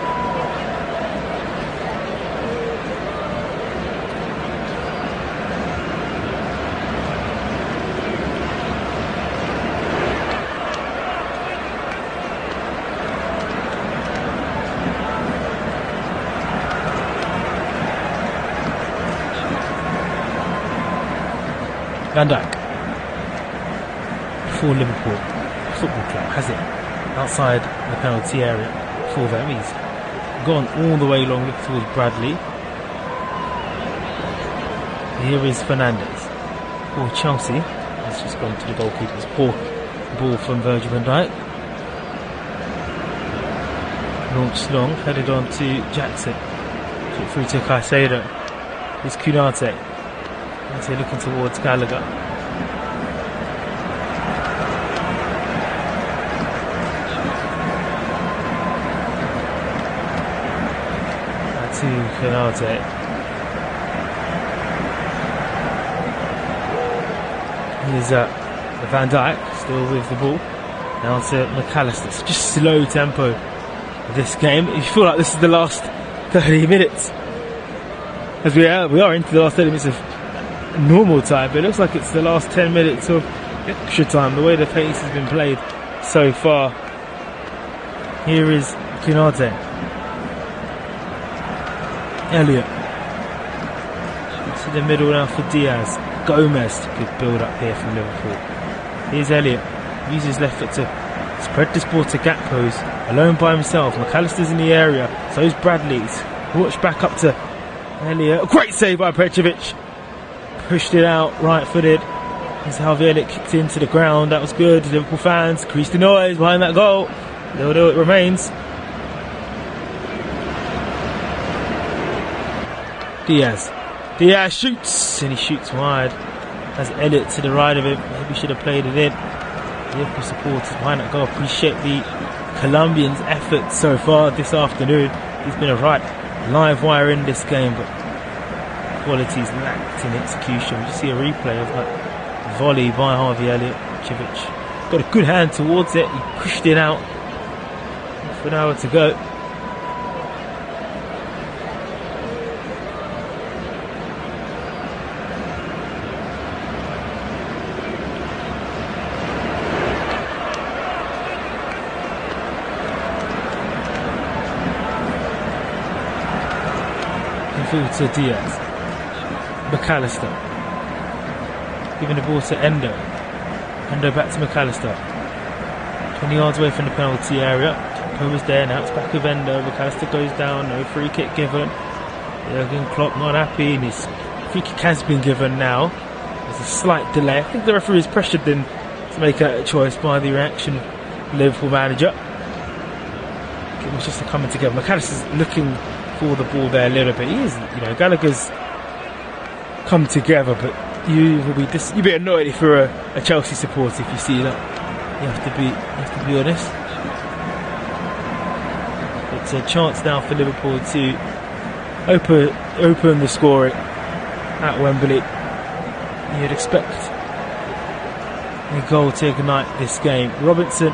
Van Dijk for Liverpool Football Club has it outside the penalty area for them. He's gone all the way long towards Bradley. Here is Fernandes for Chelsea. He's just gone to the goalkeeper's poor ball from Virgil van Dijk. Launched long, headed on to Jackson. Through to Caicedo. Here's Kunate. Kunate looking towards Gallagher. To Kunate. Here's Van Dijk still with the ball. Now to McAllister. It's just slow tempo of this game. You feel like this is the last 30 minutes. As we are into the last 30 minutes of normal time, but it looks like it's the last 10 minutes of extra time, the way the pace has been played so far. Here is Kunate. Elliott. To the middle now for Diaz. Gomez. Good build up here from Liverpool. Here's Elliott. Uses left foot to spread this ball to Gakpo's. Alone by himself. McAllister's in the area. So is Bradley's. Watch back up to Elliott. Great save by Petrovic. Pushed it out, right footed. As Javier Elliott kicked into the ground. That was good. Liverpool fans increase the noise behind that goal. 0-0 it remains. Diaz shoots, and he shoots wide. Has Elliott to the right of him. Maybe should have played it in. Liverpool supporters behind that goal appreciate the Colombians' effort so far this afternoon. He's been a right live wire in this game, but qualities lacked in execution. We just see a replay of that volley by Harvey Elliott. Petrovic got a good hand towards it. He pushed it out. Half an hour to go. To Diaz. McAllister giving the ball to Endo. Endo back to McAllister. 20 yards away from the penalty area. Tempo was there, now it's back with Endo. McAllister goes down, no free kick given. Jurgen Klopp not happy, and his free kick has been given now. There's a slight delay. I think the referee is pressured then to make a choice by the reaction of the Liverpool manager. It was just a coming together. McAllister's looking for the ball there a little bit. He is, Gallagher's come together, but you will be you'll be annoyed if you're a Chelsea supporter if you see that. You have to be honest. It's a chance now for Liverpool to open the scoring at Wembley. You'd expect a goal to ignite this game. Robinson.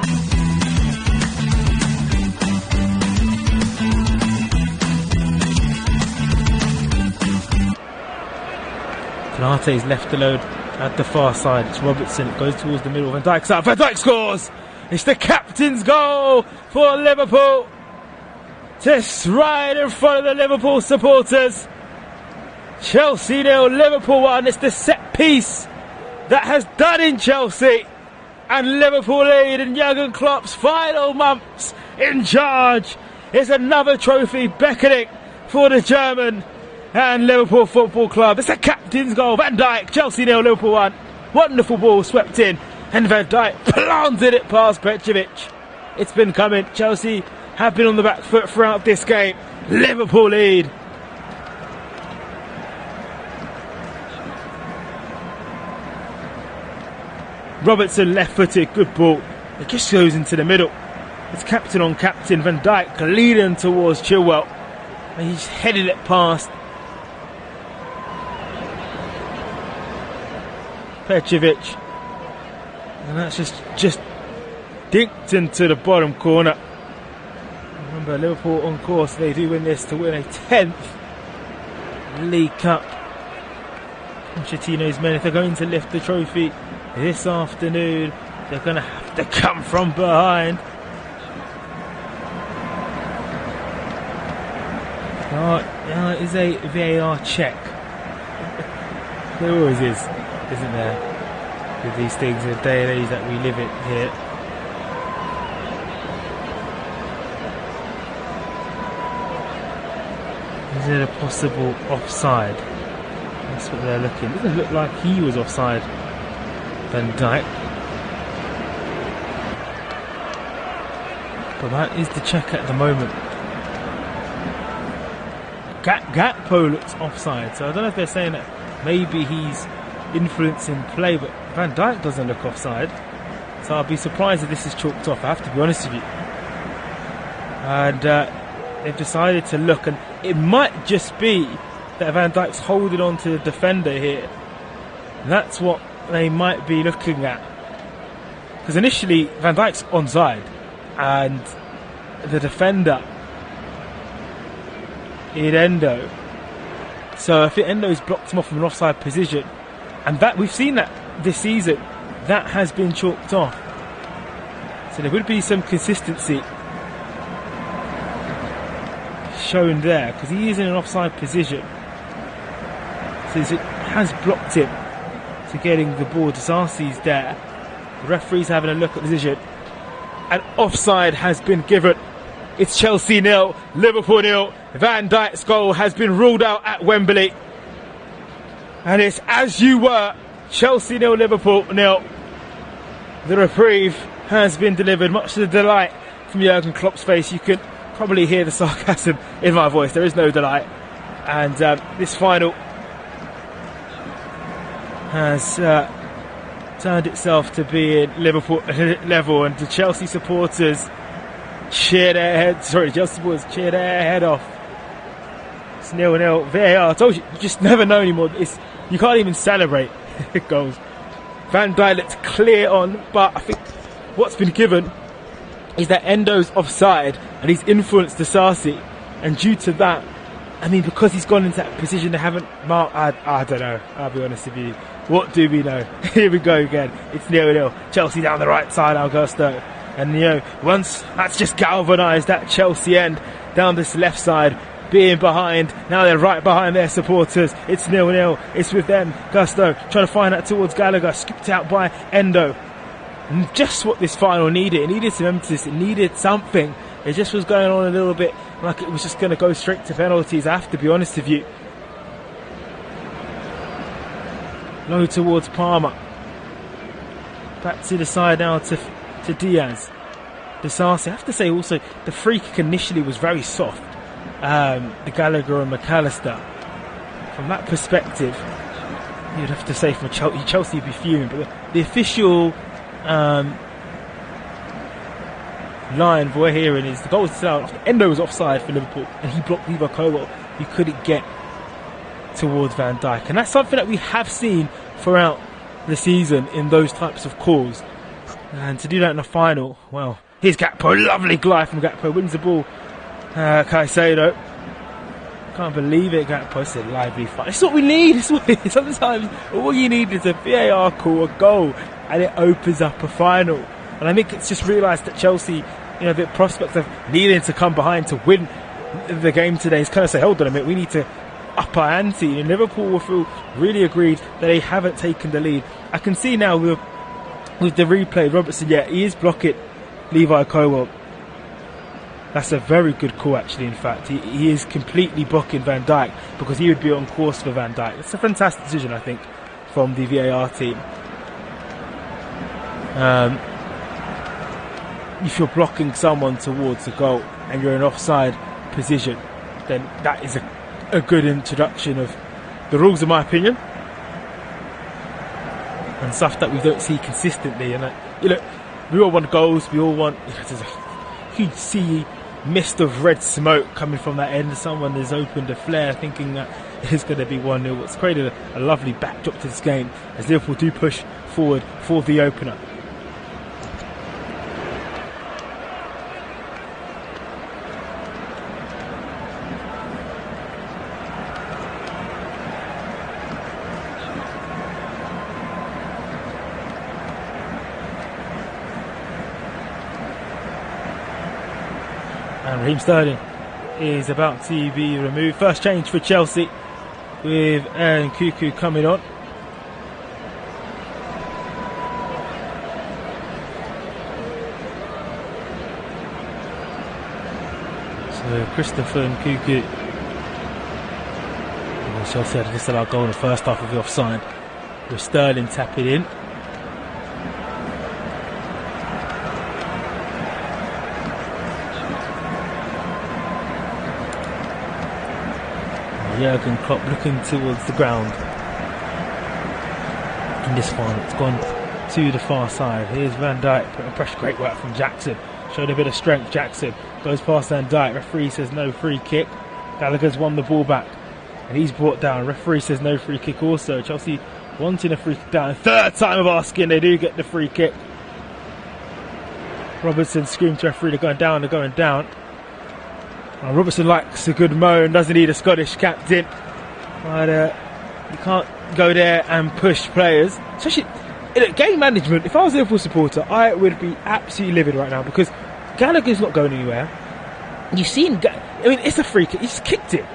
Konate is left alone at the far side. It's Robertson. It goes towards the middle. Van Dijk's out. Van Dijk scores! It's the captain's goal for Liverpool. Just right in front of the Liverpool supporters. Chelsea 0, Liverpool 1. It's the set piece that has done in Chelsea. And Liverpool lead in Jurgen Klopp's final months in charge. It's another trophy beckoning for the German and Liverpool Football Club. It's a captain's goal. Van Dijk, Chelsea 0, Liverpool 1. Wonderful ball swept in, and Van Dijk planted it past Petrovic. It's been coming. Chelsea have been on the back foot throughout this game. Liverpool lead. Robertson left-footed, good ball. It just goes into the middle. It's captain on captain. Van Dijk leading towards Chilwell. And he's headed it past Petrovic. And that's just dinked into the bottom corner. Remember, Liverpool on course. They do win this to win a 10th League Cup. Pochettino's men, if they're going to lift the trophy this afternoon, they're going to have to come from behind. It is a VAR check. There always is, isn't there? With these things, in the day and age that we live in here. Is it a possible offside? That's what they're looking. It doesn't look like he was offside, Van Dijk. But that is the check at the moment. Gakpo looks offside, so I don't know if they're saying that maybe he's influencing play, but Van Dijk doesn't look offside. So I'll be surprised if this is chalked off, I have to be honest with you. And they've decided to look, and it might just be that Van Dijk's holding on to the defender here. That's what they might be looking at. Because initially Van Dijk's onside, and the defender in Endo. So if Endo's blocked him off from an offside position, and that we've seen that this season, that has been chalked off. So there would be some consistency shown there, because he is in an offside position. So it has blocked him to getting the ball. Disarcy's there. The referee's having a look at the decision, and offside has been given. It's Chelsea 0, Liverpool 0. Van Dijk's goal has been ruled out at Wembley. And it's as you were, Chelsea 0, Liverpool 0. The reprieve has been delivered, much to the delight from Jurgen Klopp's face. You can probably hear the sarcasm in my voice. There is no delight. And this final has turned itself to being Liverpool level, and the Chelsea supporters cheer their heads. Sorry, Chelsea supporters cheer their head off. It's 0-0. VAR. I told you, you just never know anymore. You can't even celebrate goals. Van Dijk looked clear on, but I think what's been given is that Endo's offside and he's influenced Disasi, and due to that, I mean, because he's gone into that position, they haven't marked. I don't know. I'll be honest with you. What do we know? Here we go again. It's 0-0. Chelsea down the right side, Augusto. And, once that's just galvanised that Chelsea end down this left side, being behind. Now they're right behind their supporters. It's 0-0. It's with them. Gusto trying to find that towards Gallagher. Scooped out by Endo. And just what this final needed. It needed some emphasis. It needed something. It just was going on a little bit like it was just going to go straight to penalties. I have to be honest with you. Low towards Palmer. Back to the side now to Diaz. Disasi. I have to say also, the free kick initially was very soft. The Gallagher and McAllister. From that perspective, you'd have to say from Chelsea would be fuming. But the official line we're hearing is the goal was disallowed. Endo was offside for Liverpool, and he blocked Levi Colwell. He couldn't get towards Van Dijk, and that's something that we have seen throughout the season in those types of calls. And to do that in the final, well, here's Gakpo, lovely glide from Gakpo, wins the ball. Caicedo, can't believe it. Gakpo, it's a lively fight. It's what we need. Sometimes all you need is a VAR call, a goal, and it opens up a final. And I think it's just realised that Chelsea, the prospect of needing to come behind to win the game today is kind of say, hold on a minute, we need to up our ante. And Liverpool will feel really aggrieved that they haven't taken the lead. I can see now with the replay, Robertson, he is blocking Levi Colwell. That's a very good call, actually. In fact, he is completely blocking Van Dijk because he would be on course for Van Dijk. It's a fantastic decision, I think, from the VAR team. If you're blocking someone towards the goal and you're in offside position, then that is a good introduction of the rules, in my opinion, and stuff that we don't see consistently. And we all want goals. We all want. There's a huge sea mist of red smoke coming from that end. Someone has opened a flare, thinking that it's going to be 1-0. It's created a lovely backdrop to this game as Liverpool do push forward for the opener. And Raheem Sterling is about to be removed. First change for Chelsea with Nkunku coming on. So Christopher Nkunku. Chelsea had a disallowed goal in the first half of the offside, with Sterling tapping in. Jurgen Klopp looking towards the ground in this one. It's gone to the far side. Here's Van Dijk putting pressure. Great work from Jackson. Showed a bit of strength. Jackson goes past Van Dijk. Referee says no free kick. Gallagher's won the ball back and he's brought down. Referee says no free kick also. Chelsea wanting a free kick down. Third time of asking. They do get the free kick. Robertson screamed to referee, they're going down, they're going down. Robertson likes a good moan, doesn't need a Scottish captain. But you can't go there and push players. Especially in game management, if I was a Liverpool supporter, I would be absolutely livid right now because Gallagher's not going anywhere. You've seen, it's a free kick, he's kicked it.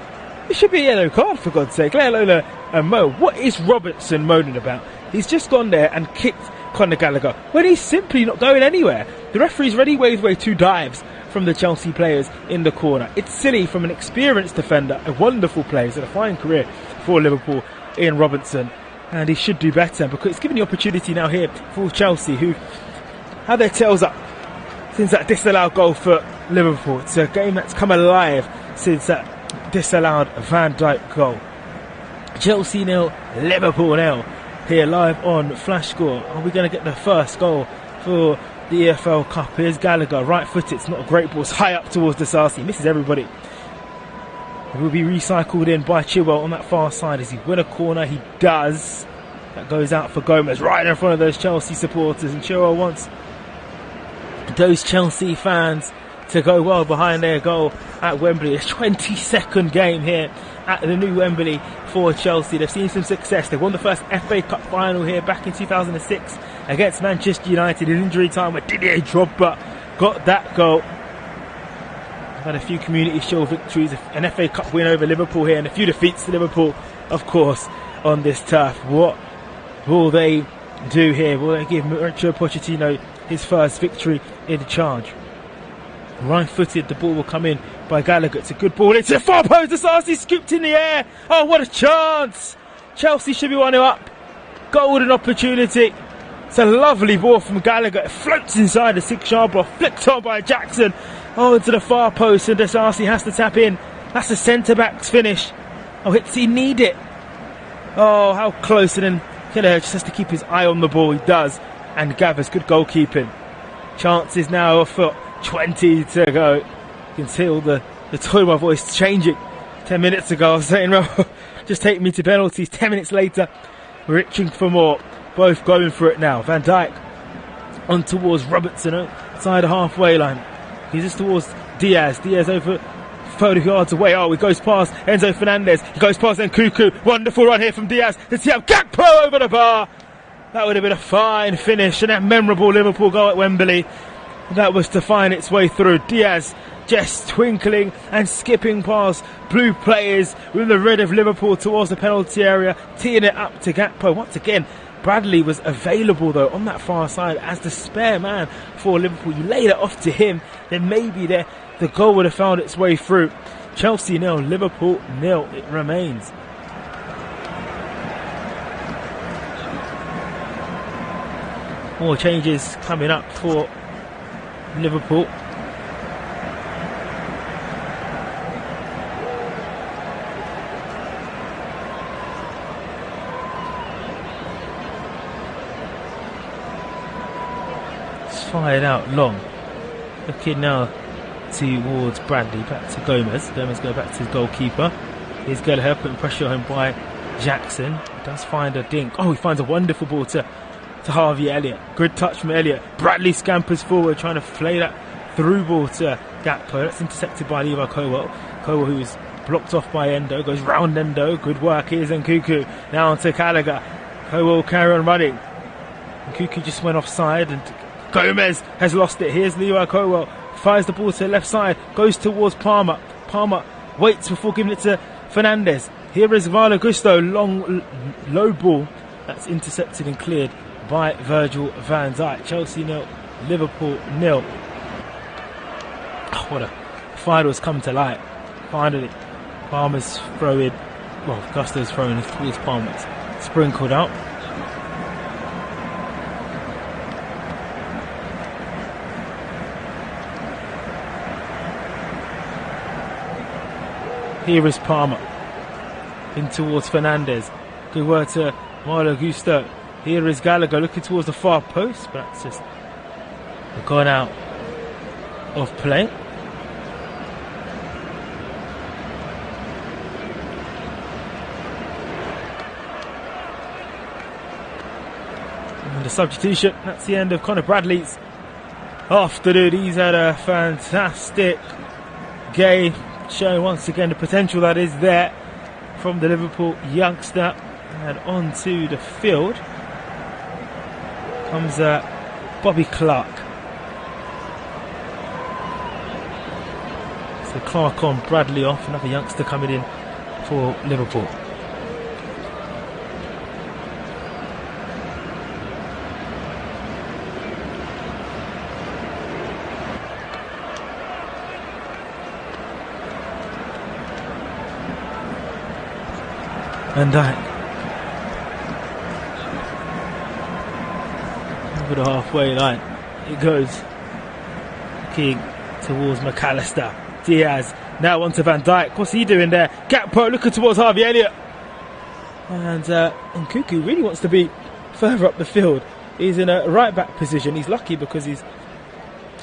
It should be a yellow card, for God's sake. Let alone a moan. What is Robertson moaning about? He's just gone there and kicked Conor Gallagher when he's simply not going anywhere. The referee's already waved away 2 dives from the Chelsea players in the corner. It's silly from an experienced defender, a wonderful player, he's had a fine career for Liverpool, Ian Robertson, and he should do better because it's given the opportunity now here for Chelsea, who had their tails up since that disallowed goal for Liverpool. It's a game that's come alive since that disallowed Van Dijk goal. Chelsea 0, Liverpool 0. Here live on Flash Score. Are we going to get the first goal for the EFL Cup? Here's Gallagher, right foot. It's not a great ball. It's high up towards Disallowed. Misses everybody. It will be recycled in by Chilwell on that far side. Does he win a corner? He does. That goes out for Gomez right in front of those Chelsea supporters. And Chilwell wants those Chelsea fans to go well behind their goal at Wembley. It's 22nd game here at the new Wembley for Chelsea. They've seen some success. They won the first FA Cup final here back in 2006 against Manchester United in injury time, where Didier Drogba got that goal. They've had a few Community Shield victories, an FA Cup win over Liverpool here, and a few defeats to Liverpool, of course, on this turf. What will they do here? Will they give Mauricio Pochettino his first victory in charge? Right-footed, the ball will come in by Gallagher. It's a good ball. It's a far post. Disallowed, scooped in the air. Oh, what a chance! Chelsea should be 1-0 up. Golden opportunity. It's a lovely ball from Gallagher. It floats inside the 6-yard block. Flicked on by Jackson. Oh, into the far post, and Disallowed has to tap in. That's the centre-back's finish. Oh, he need it. Oh, how close. And then Killer just has to keep his eye on the ball. He does. And Gavers, good goalkeeping. Chances now are for 20 to go. You can see all the tone of my voice changing. 10 minutes ago I was saying, well, just take me to penalties. 10 minutes later, we're itching for more. Both going for it now. Van Dijk on towards Robertson outside the halfway line. He's just towards Diaz. Diaz over 30 yards away. Oh, he goes past Enzo Fernandez. He goes past Nkunku. Wonderful run here from Diaz. Let's see how Gakpo over the bar. That would have been a fine finish and a memorable Liverpool goal at Wembley. That was to find its way through. Diaz just twinkling and skipping past blue players with the red of Liverpool towards the penalty area, teeing it up to Gakpo. Once again, Bradley was available though on that far side as the spare man for Liverpool. You laid it off to him, then maybe there the goal would have found its way through. Chelsea 0, Liverpool 0 it remains. More changes coming up for Liverpool. It's fired out long. Looking now towards Bradley, back to Gomez. Gomez go back to his goalkeeper. Here's Gallagher putting pressure on him by Jackson. He does find a dink. Oh, he finds a wonderful ball to Harvey Elliott. Good touch from Elliott. Bradley scampers forward, trying to flay that through ball to Gakpo. That's intercepted by Levi Colwell. Colwell, who is blocked off by Endo, goes round Endo. Good work. Here's Nkunku. Now on to Gallagher. Colwell carry on running. Nkunku just went offside and Gomez has lost it. Here's Levi Colwell. Fires the ball to the left side. Goes towards Palmer. Palmer waits before giving it to Fernandes. Here is Malo Gusto. Long, low ball. That's intercepted and cleared by Virgil van Dijk. Chelsea 0, Liverpool 0. Oh, what a final's come to light. Finally, Palmer's throwing. Well, Gusto's throwing towards Palmer. It's sprinkled out. Here is Palmer. In towards Fernandes. Good work to Malo Gusto. Here is Gallagher looking towards the far post, but that's just gone out of play. And the substitution, that's the end of Conor Bradley's afternoon. He's had a fantastic game, showing once again the potential that is there from the Liverpool youngster. And onto the field comes Bobby Clark. So Clark on, Bradley off, another youngster coming in for Liverpool. And over the halfway line it goes. King towards McAllister. Diaz now onto Van Dijk. What's he doing there? Gakpo looking towards Harvey Elliott. And Nkunku really wants to be further up the field. He's in a right back position. He's lucky because he's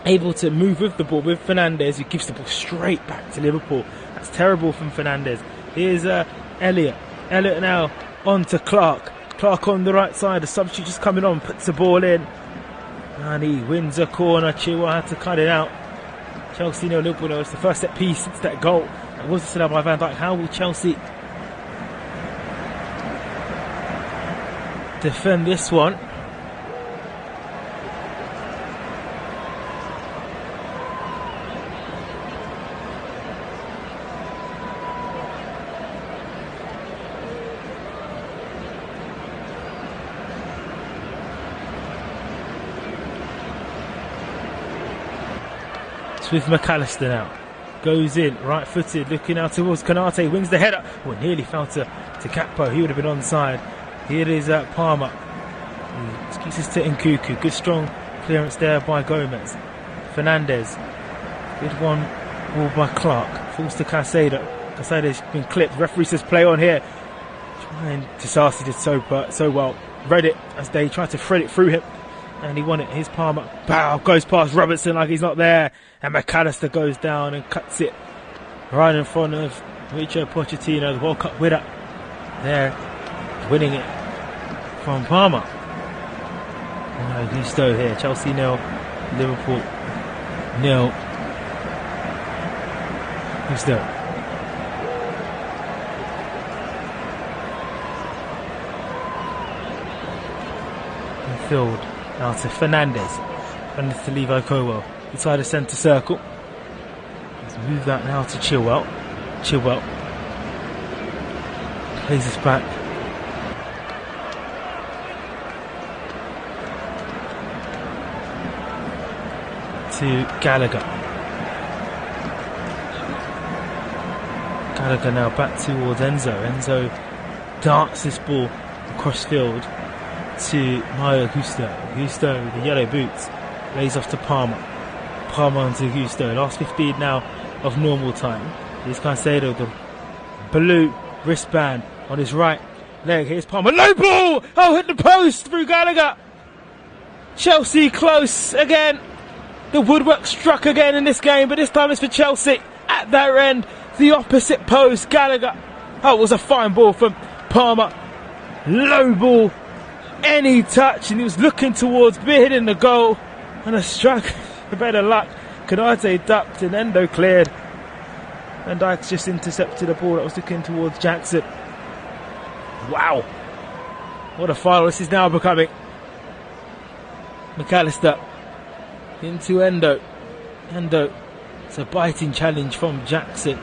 able to move with the ball with Fernandes, who gives the ball straight back to Liverpool. That's terrible from Fernandes. Here's Elliott. Elliott now on to Clark. Clark on the right side. The substitute just coming on, puts the ball in. And he wins a corner. Chilwell had to cut it out. Chelsea 0, Liverpool 0. It's the first set piece since that goal. It was set up by Van Dijk. How will Chelsea defend this one? With McAllister now, goes in, right footed, looking out towards Konate, wins the header. Well, nearly fell to Gakpo, he would have been onside. Here is Palmer, excuses to Nkunku, good strong clearance there by Gomez. Fernandes, good one ball by Clark, falls to Caicedo. Caicedo's been clipped, referee says play on here. Trying to Sarsi did so well, read it as they tried to thread it through him. And he won it. Here's Palmer. Bow, goes past Robertson like he's not there. And McAllister goes down and cuts it right in front of Mauricio Pochettino, the World Cup winner. There, winning it from Palmer. Gusto here. Chelsea 0, Liverpool 0. Gusto. Midfield. Now to Fernandes. Fernandes to Levi Colwell. Inside the centre circle. Let's move that now to Chilwell. Chilwell. Plays this back. To Gallagher. Gallagher now back towards Enzo. Enzo darts this ball across field to Mario Gusto. Gusto with the yellow boots lays off to Palmer. Palmer onto Gusto. Last 15 now of normal time. Here's Caicedo, the blue wristband on his right leg. Here's Palmer. Low ball! Oh, hit the post through Gallagher. Chelsea close again. The woodwork struck again in this game, but this time it's for Chelsea. At their end, the opposite post, Gallagher. Oh, it was a fine ball from Palmer. Low ball. Any touch, and he was looking towards hitting the goal. And a strike. Better luck. Konate ducked and Endo cleared. And Dijk just intercepted a ball that was looking towards Jackson. Wow. What a final this is now becoming. McAllister into Endo. Endo. It's a biting challenge from Jackson.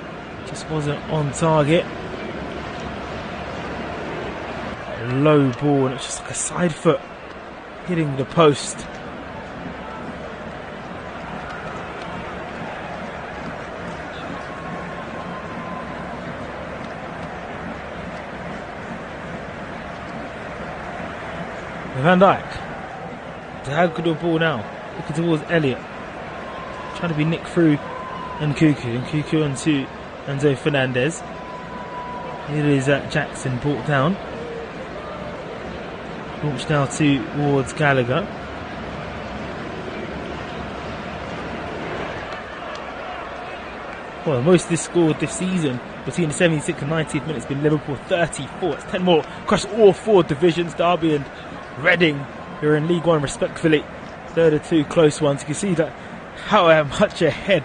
Just wasn't on target. A low ball, and it's just like a side foot hitting the post. Van Dijk, diagonal ball now, looking towards Elliott, trying to be nicked through Nkunku. Nkunku onto Enzo Fernandez. It is Jackson brought down, launched now towards Gallagher. Well, most of this scored this season between the 76th and 90th minute has been Liverpool 34. It's 10 more across all four divisions. Derby and Reading, who are in League One respectfully. They're the two close ones. You can see that how much ahead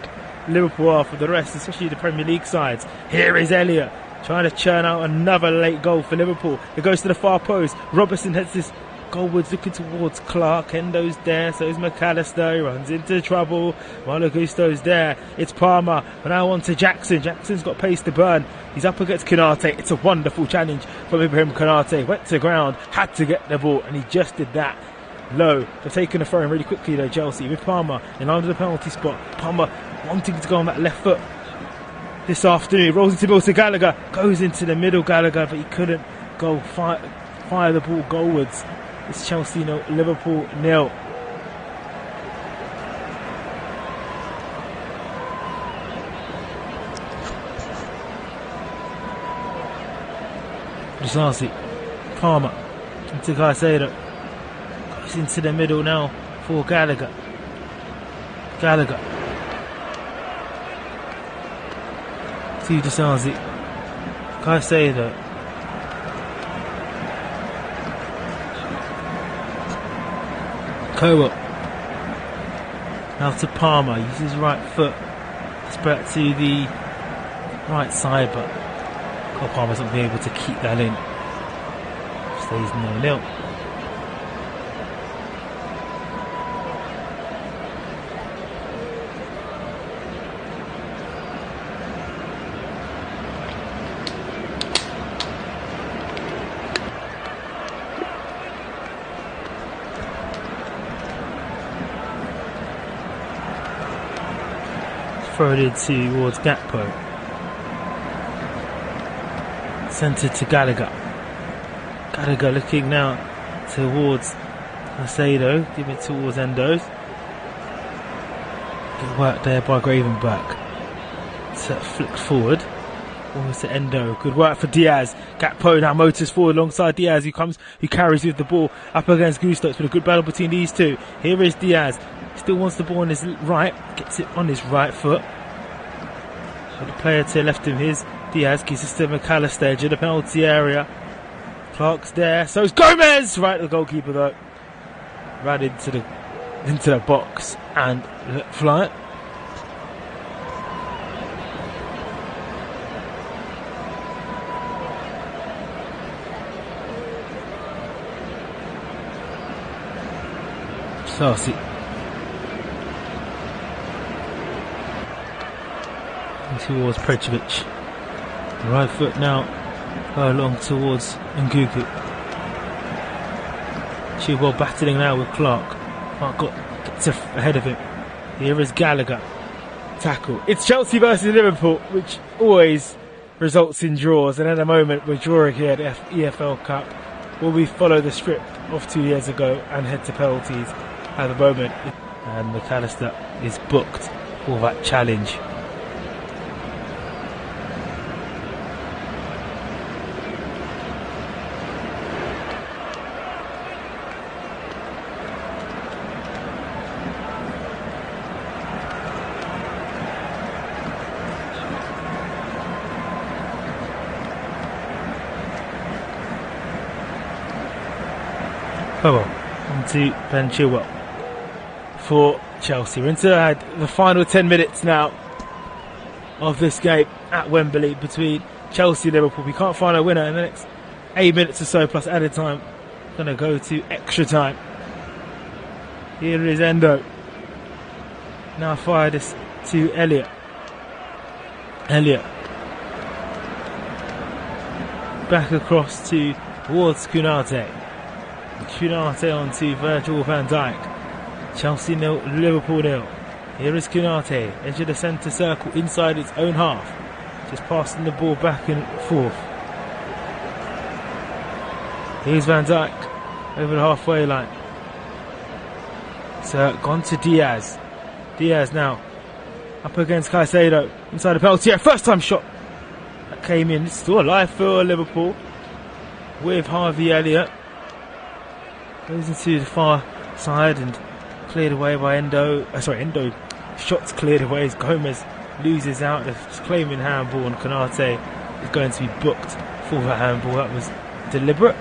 Liverpool are for the rest, especially the Premier League sides. Here is Elliott trying to churn out another late goal for Liverpool. It goes to the far post. Robertson heads this goalwards, looking towards Clark. Endo's there, so is McAllister. He runs into trouble. Malo Gusto's there. It's Palmer. But now on to Jackson. Jackson's got pace to burn. He's up against Konate. It's a wonderful challenge from Ibrahim Konate. Went to ground, had to get the ball, and he just did that. Low. They've taken the throw in really quickly though, Chelsea, with Palmer in under the penalty spot. Palmer wanting to go on that left foot this afternoon. He rolls into the middle to Gallagher. Goes into the middle, Gallagher, but he couldn't go fire the ball goalwards. It's Chelsea 0, Liverpool 0. Disallowed. Palmer into Caicedo. Goes into the middle now for Gallagher. Gallagher to Disallowed. Caicedo. Koa. Now to Palmer. Uses his right foot. Spread to the right side, but Palmer's not being able to keep that in. Stays 0-0. Throw it in towards Gakpo. Centred to Gallagher. Gallagher looking now towards Caicedo, giving it towards Endo's. Good work there by Gravenberch. Flicked forward. Almost to Endo. Good work for Diaz. Gakpo now motors forward alongside Diaz, who carries with the ball up against Gusto. It's been a good battle between these two. Here is Diaz. Still wants the ball on his right. Gets it on his right foot. But the player to the left of his, Diaz, gives it to McAllister, edge of the penalty area. Clark's there. So it's Gomez! Right, the goalkeeper though. Right into the box and let fly it. Chelsea. Towards Prejovic. Right foot now along towards Nkunku. Chilwell battling now with Clark. Clark gets ahead of him. Here is Gallagher. Tackle. It's Chelsea versus Liverpool, which always results in draws, and at the moment we're drawing here at EFL Cup. Will we follow the script of 2 years ago and head to penalties at the moment? And McAllister is booked for that challenge. Onto Ben Chilwell for Chelsea. We're into the final 10 minutes now of this game at Wembley between Chelsea and Liverpool. We can't find a winner in the next 8 minutes or so plus added time. Going to go to extra time. Here is Endo. Now fire this to Elliott. Back across towards Konate. Konate onto Virgil van Dijk. Chelsea 0, Liverpool 0. Here is Konate, edge of the centre circle inside its own half. Just passing the ball back and forth. Here's Van Dijk over the halfway line. So gone to Diaz. Diaz now up against Caicedo inside the penalty area. First time shot that came in. It's still alive for Liverpool with Harvey Elliott. Goes into the far side and cleared away by Endo. Endo shots cleared away as Gomez loses out. It's claiming handball, and Konate is going to be booked for that handball. That was deliberate.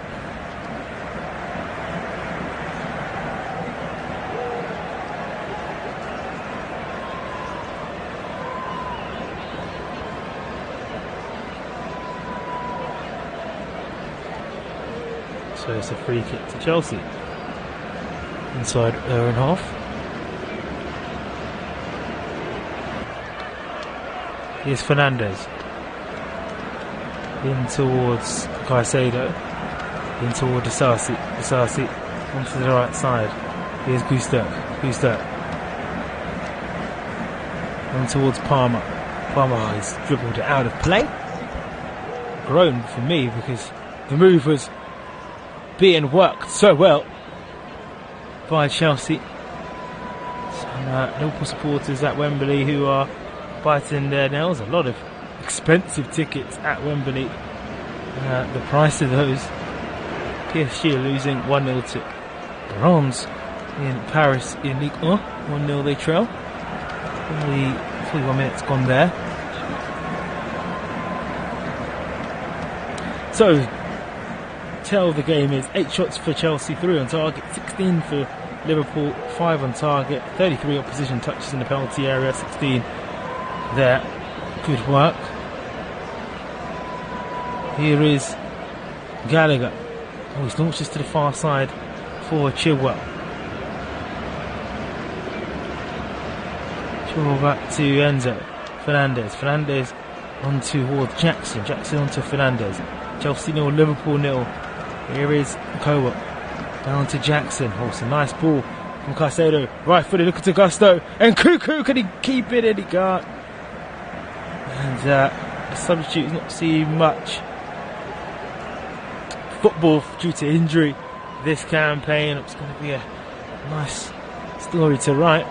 So it's a free kick to Chelsea inside their own half. Here's Fernandes in towards Caicedo, in towards Disasi onto the right side. Here's Gusto on towards Palmer. Palmer has dribbled it out of play. Grown for me because the move was being worked so well by Chelsea. Some Liverpool supporters at Wembley who are biting their nails. A lot of expensive tickets at Wembley. The price of those. PSG are losing 1-0 to Reims in Paris in Ligue 1. 1-0 they trail. Only 41 minutes gone there. So the game is 8 shots for Chelsea, 3 on target, 16 for Liverpool, 5 on target, 33 opposition touches in the penalty area, 16 there. Good work. Here is Gallagher. Oh, he's launched this to the far side for Chilwell. Chilwell back to Enzo. Fernandes on towards Jackson. Jackson on to Fernandes. Chelsea 0, Liverpool 0. Here is Kowa. Down to Jackson. Oh, it's a nice ball from Caicedo. Right footed, looking to Gusto. And Nkunku, can he keep it? And he can't. And the substitute is not seeing much football due to injury this campaign. It's going to be a nice story to write.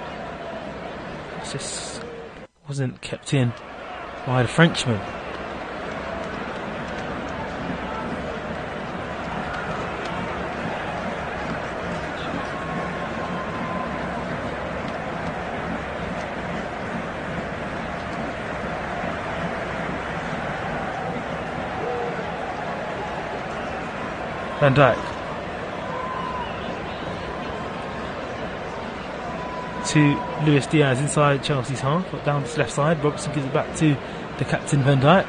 It just wasn't kept in by the Frenchman. Van Dijk to Luis Diaz inside Chelsea's half, down this left side. Robertson gives it back to the captain Van Dijk.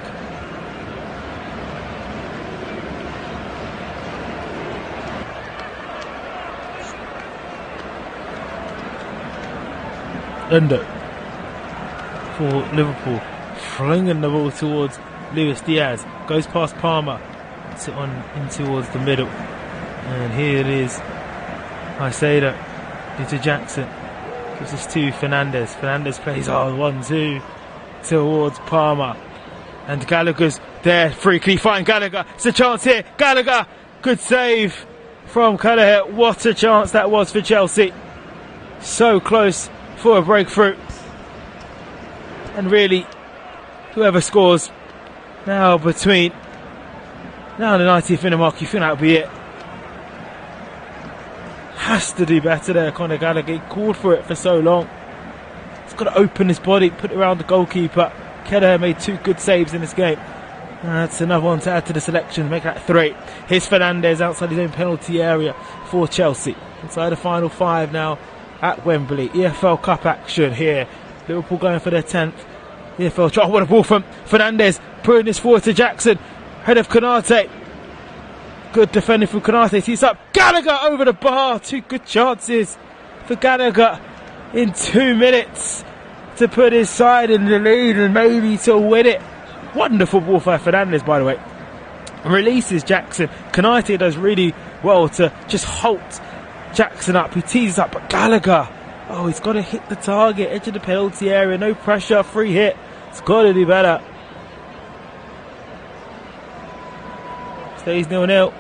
Endo for Liverpool, flinging the ball towards Luis Diaz, goes past Palmer. It on in towards the middle, and here it is. Caicedo into Jackson, gives this to Fernandes. Fernandes plays 1-2 towards Palmer, and Gallagher's There, free, can he find Gallagher? It's a chance here. Gallagher, good save from Gallagher. What a chance that was for Chelsea. So close for a breakthrough. And really, whoever scores now between now and the 90th minute mark, you think that'll be it. Has to do better there, Conor Gallagher. He called for it for so long. He's got to open his body, put it around the goalkeeper. Kelleher made 2 good saves in this game. That's another one to add to the selection, make that 3. Here's Fernandes outside his own penalty area for Chelsea. Inside the final 5 now at Wembley. EFL Cup action here. Liverpool going for their 10th EFL try. What a ball from Fernandes, putting this forward to Jackson. Head of Konate. Good defending from Konate. He's up. Gallagher over the bar. 2 good chances for Gallagher in 2 minutes to put his side in the lead and maybe to win it. Wonderful ball for Fernandes, by the way. Releases Jackson. Konate does really well to just halt Jackson up. He teases up, but Gallagher, oh, he's got to hit the target, edge of the penalty area, no pressure, free hit. It's got to do better. Stays 0-0.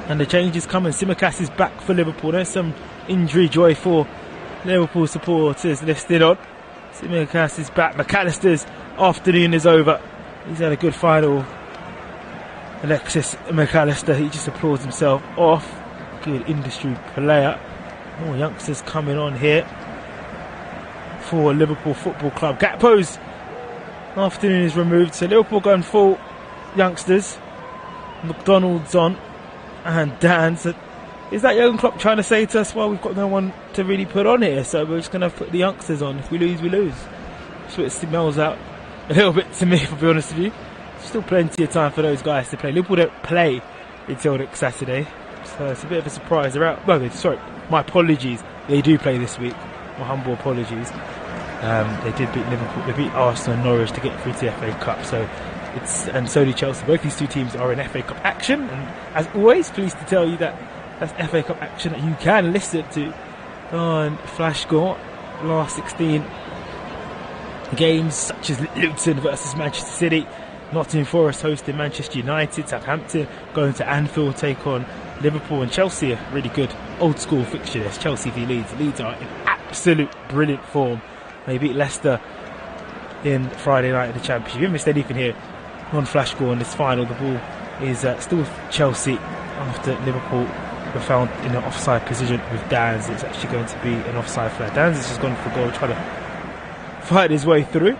And the change is coming. Tsimikas is back for Liverpool. There's some injury joy for Liverpool supporters listed on. Tsimikas is back. McAllister's afternoon is over. He's had a good final. Alexis McAllister, he just applauds himself off. Good industry player. More youngsters coming on here for Liverpool Football Club. Gakpo's afternoon is removed, so Liverpool going full youngsters. McDonald's on and Dan. So is that Jurgen Klopp trying to say to us, well, we've got no one to really put on here, so we're just going to put the youngsters on. If we lose, we lose. That's what it smells out a little bit to me, if I'll be honest with you. Still plenty of time for those guys to play. Liverpool don't play until next Saturday, so it's a bit of a surprise. They're out. No, sorry, my apologies. They do play this week. My humble apologies. They did beat Liverpool. They beat Arsenal and Norwich to get through to the FA Cup. And so did Chelsea. Both these 2 teams are in FA Cup action, and as always, pleased to tell you that that's FA Cup action that you can listen to on Flash Score. Last 16 games, such as Luton versus Manchester City, Nottingham Forest hosting Manchester United, Southampton going to Anfield, take on Liverpool, and Chelsea, a really good old school fixture. There's Chelsea v Leeds. Leeds are in absolute brilliant form. They beat Leicester in Friday night in the Championship. You haven't missed anything here on Flash Score in this final. The ball is still with Chelsea after Liverpool were found in an offside position with Danz. It's actually going to be an offside flag. Danz has just gone for goal, trying to fight his way through.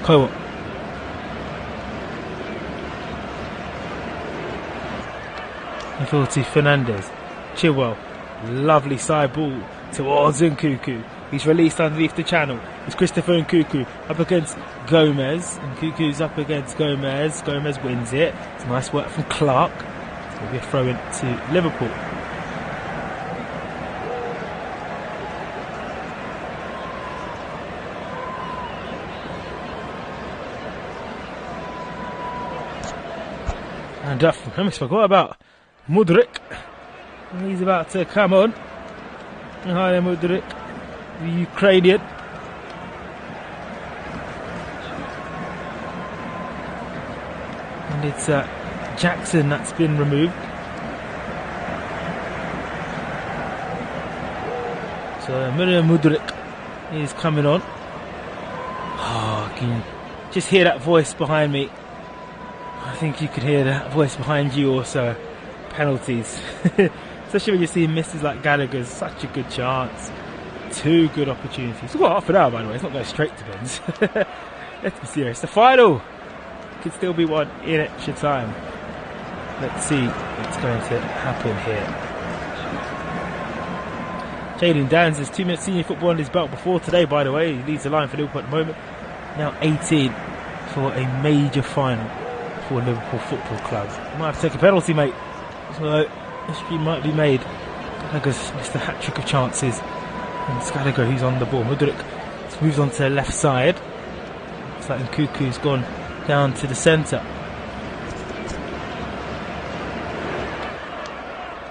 Cole. Inflicted Fernandes. Chilwell. Lovely side ball towards Nkunku. He's released underneath the channel. It's Christopher Nkunku up against Gomez. Nkunku's up against Gomez. Gomez wins it. It's nice work from Clark. It's going to be a throw in to Liverpool. And I almost forgot about Mudryk. He's about to come on. Hi there, Mudryk, the Ukrainian. And it's Jackson that's been removed. So Mudryk is coming on. Oh, I can just hear that voice behind me. I think you could hear that voice behind you also. Penalties. Especially when you see misses like Gallagher's. Such a good chance. 2 good opportunities. We've got half an hour, by the way. It's not going straight to bins. Let's be serious. The final could still be won in extra time. Let's see what's going to happen here. Jayden Danns has 2 minutes senior football on his belt before today, by the way. He leads the line for Liverpool at the moment. Now 18 for a major final for Liverpool Football Club. Might have to take a penalty, mate. So history might be made. Gallagher's missed a hat-trick of chances. And it's Gallagher who's on the ball. Mudryk moves on to the left side. Looks like Nkunku's gone down to the centre.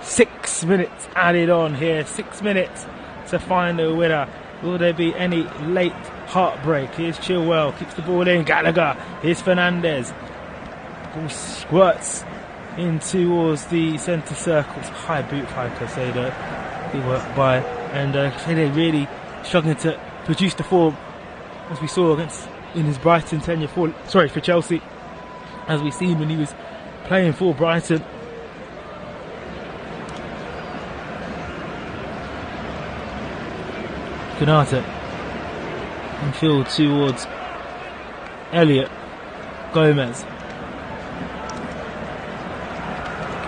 6 minutes added on here. 6 minutes to find a winner. Will there be any late heartbreak? Here's Chilwell, keeps the ball in. Gallagher, here's Fernandez. Ball squirts in towards the centre circle. It's a high boot by Caicedo. Good work by, and Caicedo really struggling to produce the form as we saw in his Brighton tenure for Chelsea, as we seen when he was playing for Brighton. Konate infield towards Elliott. Gomez.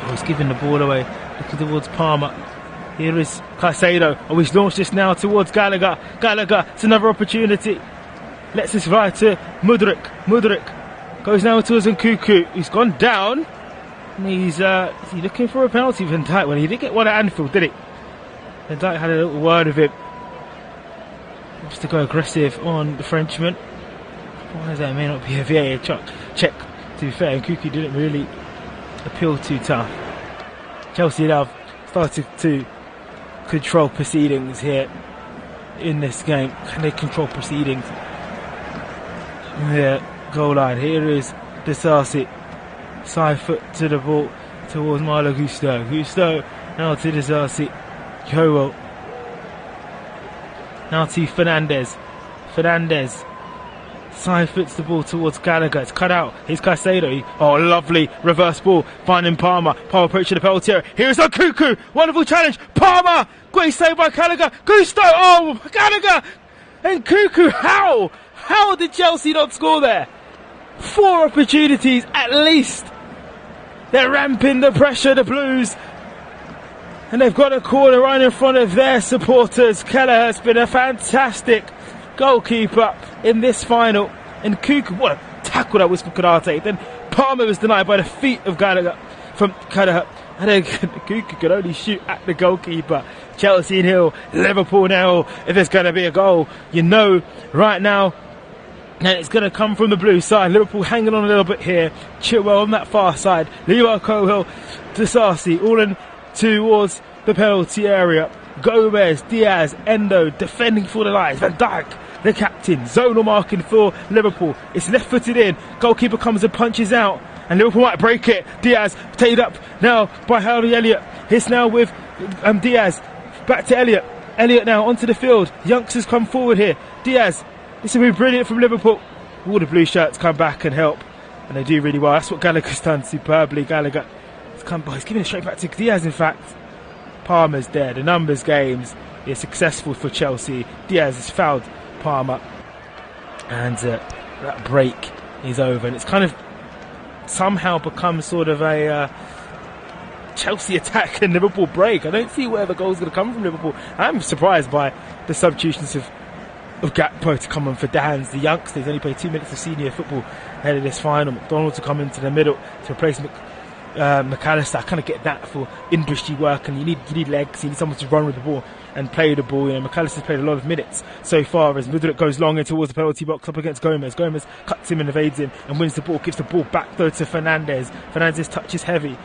Oh, he's giving the ball away. Looking towards Palmer. Here is Caicedo. Oh, he's launched this now towards Gallagher. Gallagher, it's another opportunity. Lets this right to Mudryk. Mudryk goes now towards Nkunku. He's gone down. And he's is he looking for a penalty for Dijk? Well, he didn't get one at Anfield, did he? And Dijk had a little word with him. Wants to go aggressive on the Frenchman. Why is that? May not be a VAR check. To be fair, Nkunku didn't really appeal too tough. Chelsea now started to control proceedings here in this game. Can they control proceedings? Yeah, goal line. Here is Disallowed. Side foot to the ball towards Malo Gusto. Gusto now to Disallowed. Joel. Now to Fernandez. Fernandez. Side foots the ball towards Gallagher. It's cut out. Here's Caicedo. Oh, lovely reverse ball. Finding Palmer. Palmer approaching the penalty area. Here's Nkunku. Wonderful challenge. Palmer. Great save by Gallagher. Gusto. Oh, Gallagher. And Nkunku. How? How did Chelsea not score there? 4 opportunities at least. They're ramping the pressure, the Blues. And they've got a corner right in front of their supporters. Kelleher's been a fantastic goalkeeper in this final. And Nkunku, what a tackle that was from Konate. Then Palmer was denied by the feet of Gallagher from Kelleher. And then Nkunku could only shoot at the goalkeeper. Chelsea nil, Liverpool now. If there's going to be a goal, you know right now, and it's going to come from the blue side. Liverpool hanging on a little bit here. Chilwell on that far side. Leo Cohill, Disallowed, all in towards the penalty area. Gomez, Diaz, Endo defending for the Lions. Van Dijk, the captain, zonal marking for Liverpool. It's left footed in. Goalkeeper comes and punches out, and Liverpool might break it. Diaz taken up now by Harvey Elliott. It's now with Diaz. Back to Elliott. Elliott now onto the field. Youngsters come forward here. Diaz. This will be brilliant from Liverpool. All the blue shirts come back and help, and they do really well. That's what Gallagher's done superbly. Gallagher has come by. He's giving it straight back to Diaz, in fact. Palmer's there. The numbers games is successful for Chelsea. Diaz has fouled Palmer, and that break is over. And it's kind of somehow become sort of a Chelsea attack and Liverpool break. I don't see where the goal's going to come from Liverpool. I'm surprised by the substitutions of Gakpo to come on for Dans. The youngsters only played 2 minutes of senior football ahead of this final. McDonald to come into the middle to replace McAllister. I kind of get that for industry work, and you need legs, you need someone to run with the ball and play the ball. You know, McAllister's played a lot of minutes so far as Mudryk goes long in towards the penalty box up against Gomez. Gomez cuts him and evades him and wins the ball, gives the ball back though to Fernandez. Fernandez touches heavy.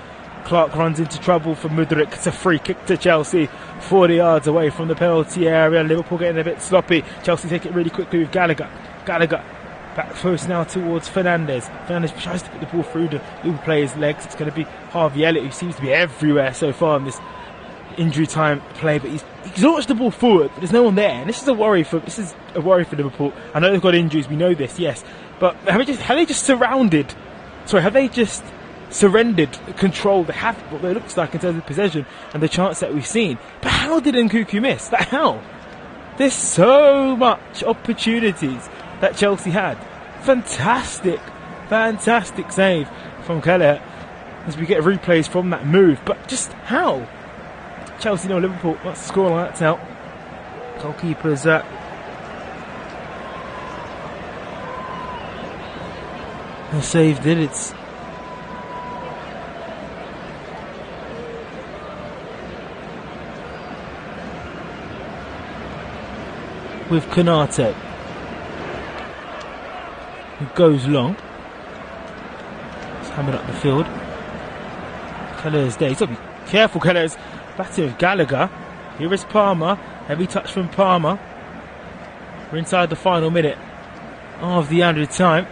Clark runs into trouble for Mudryk. It's a free kick to Chelsea, 40 yards away from the penalty area. Liverpool getting a bit sloppy. Chelsea take it really quickly with Gallagher. Gallagher back post now towards Fernandez. Fernandez tries to put the ball through the little player's legs. It's going to be Harvey Elliott, who seems to be everywhere so far in this injury time play. But he's launched the ball forward, but there's no one there. And this is a worry for Liverpool. I know they've got injuries. We know this, yes. But have they just surrendered control? They have what it looks like in terms of possession and the chance that we've seen. But how did Nkunku miss? Like, how? There's so much opportunities that Chelsea had. Fantastic save from Kelleher as we get replays from that move. But just how? Chelsea nil, Liverpool. What's the score line? That's out. Goalkeepers saved it. It's with Konate. who goes long. He's hammered up the field. Kelleher's there. He's got to be careful. Kelleher's batting with Gallagher. Here is Palmer. Heavy touch from Palmer. We're inside the final minute of the added time.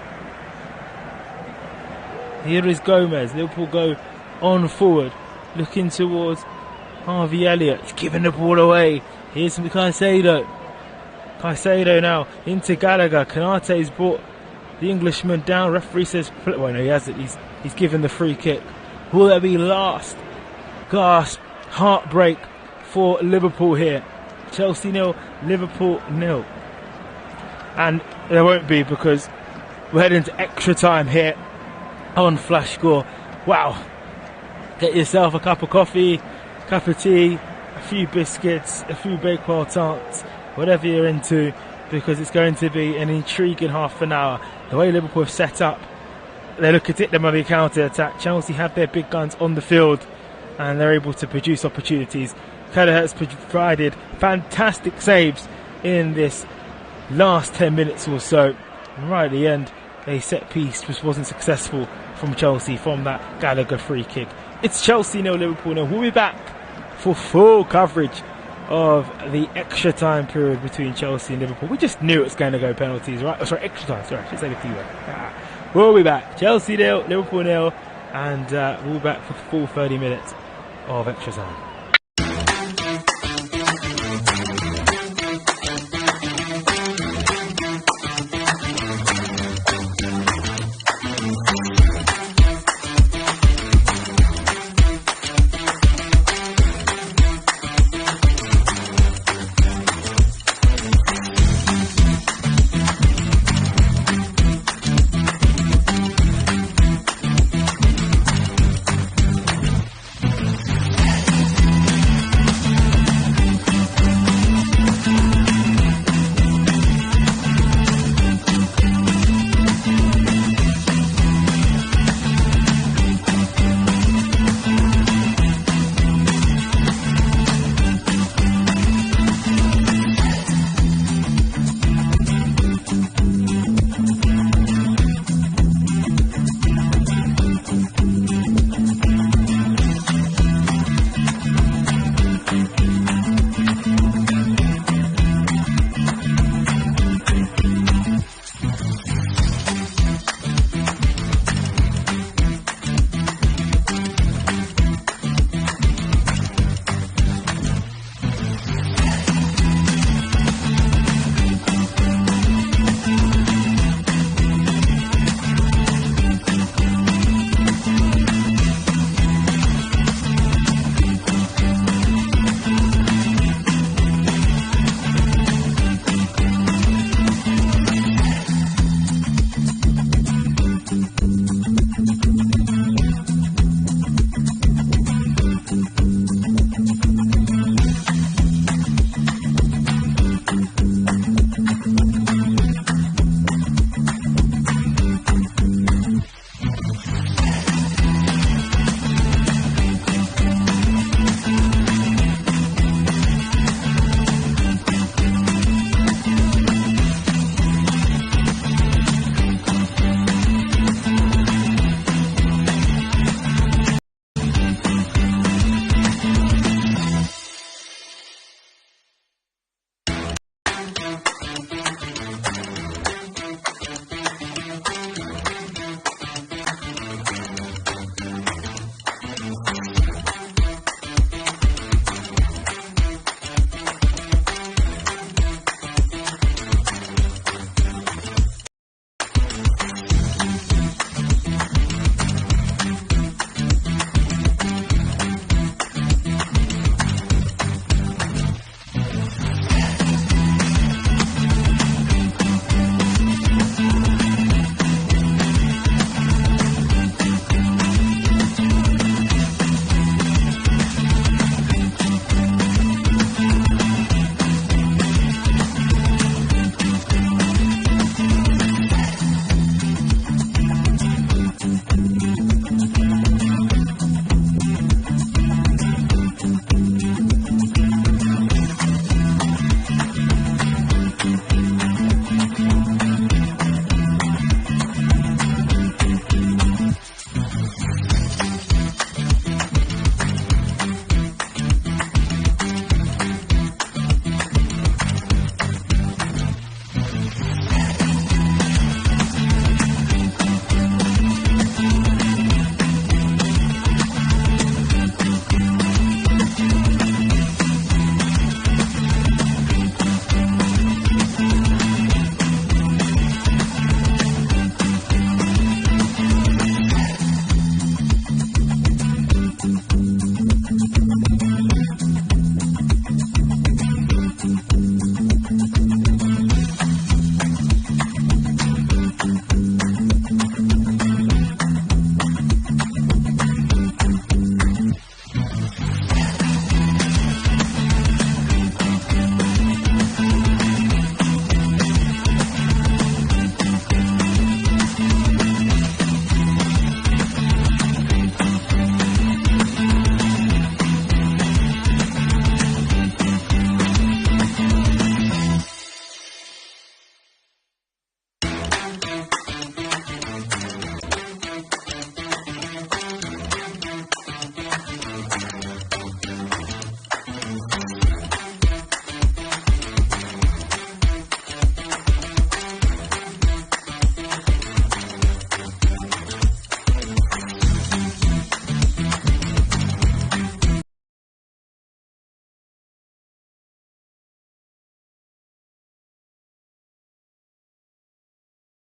Here is Gomez. Liverpool go on forward, looking towards Harvey Elliott. He's giving the ball away. Here's Caicedo. Caicedo now into Gallagher. Konate's brought the Englishman down. Referee says, well, no, he hasn't. He's given the free kick. Will there be last gasp heartbreak for Liverpool here? Chelsea 0, Liverpool 0. And there won't be, because we're heading to extra time here on Flash Score. Wow. Get yourself a cup of coffee, cup of tea, a few biscuits, a few Bakewell tarts, whatever you're into, because it's going to be an intriguing half an hour. The way Liverpool have set up, they look at it, them on the counter-attack. Chelsea have their big guns on the field, and they're able to produce opportunities. Kelleher has provided fantastic saves in this last 10 minutes or so. And right at the end, a set piece just wasn't successful from Chelsea from that Gallagher free kick. It's Chelsea 0, Liverpool 0. We'll be back for full coverage of the extra time period between Chelsea and Liverpool. We just knew it was going to go penalties, right? Oh, sorry, extra time. Sorry, I should say the T word. We'll be back. Chelsea 0, Liverpool 0, and we'll be back for full 30 minutes of extra time.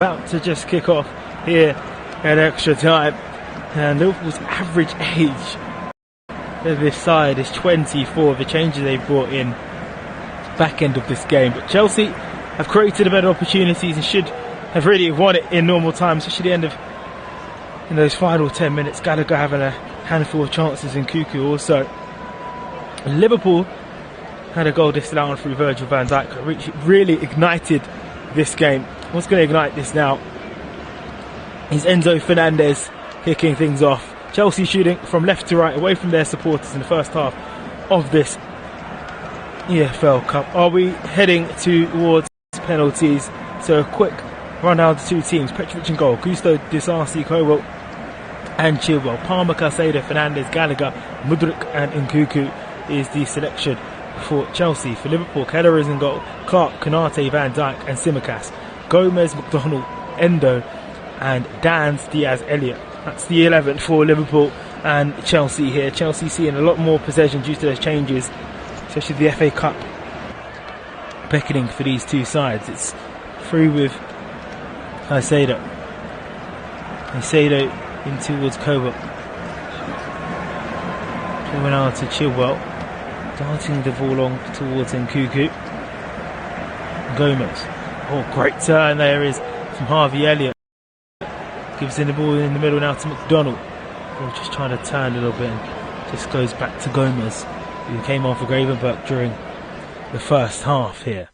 about to just kick off here at extra time, and Liverpool's average age of this side is 24. The changes they brought in back end of this game, but Chelsea have created a better opportunities and should have really won it in normal time, especially the end of in those final 10 minutes. Gallagher having a handful of chances, and Nkunku also. Liverpool had a goal disallowed through Virgil van Dijk, which really ignited this game. What's going to ignite this now is Enzo Fernandez kicking things off. Chelsea shooting from left to right away from their supporters in the first half of this EFL Cup. Are we heading towards penalties? So a quick run down the two teams. Petrovic in goal, Gusto, Disasi, Cobalt and Chilwell. Palmer, Caicedo, Fernandez, Gallagher, Mudryk and Nkunku is the selection for Chelsea. For Liverpool, Keller is in goal, Clark, Konate, Van Dijk and Tsimikas. Gomez, McDonald, Endo and Dans, Diaz, Elliott. That's the 11 for Liverpool and Chelsea here. Chelsea seeing a lot more possession due to those changes, especially the FA Cup beckoning for these two sides. It's through with Caicedo in towards Cobalt. Going out to Chilwell, darting the ball on towards Nkunku. Gomez. Oh, great turn there is from Harvey Elliott. Gives in the ball in the middle now to McDonald. Oh, just trying to turn a little bit and just goes back to Gomez, who came on for Gravenberch during the first half here.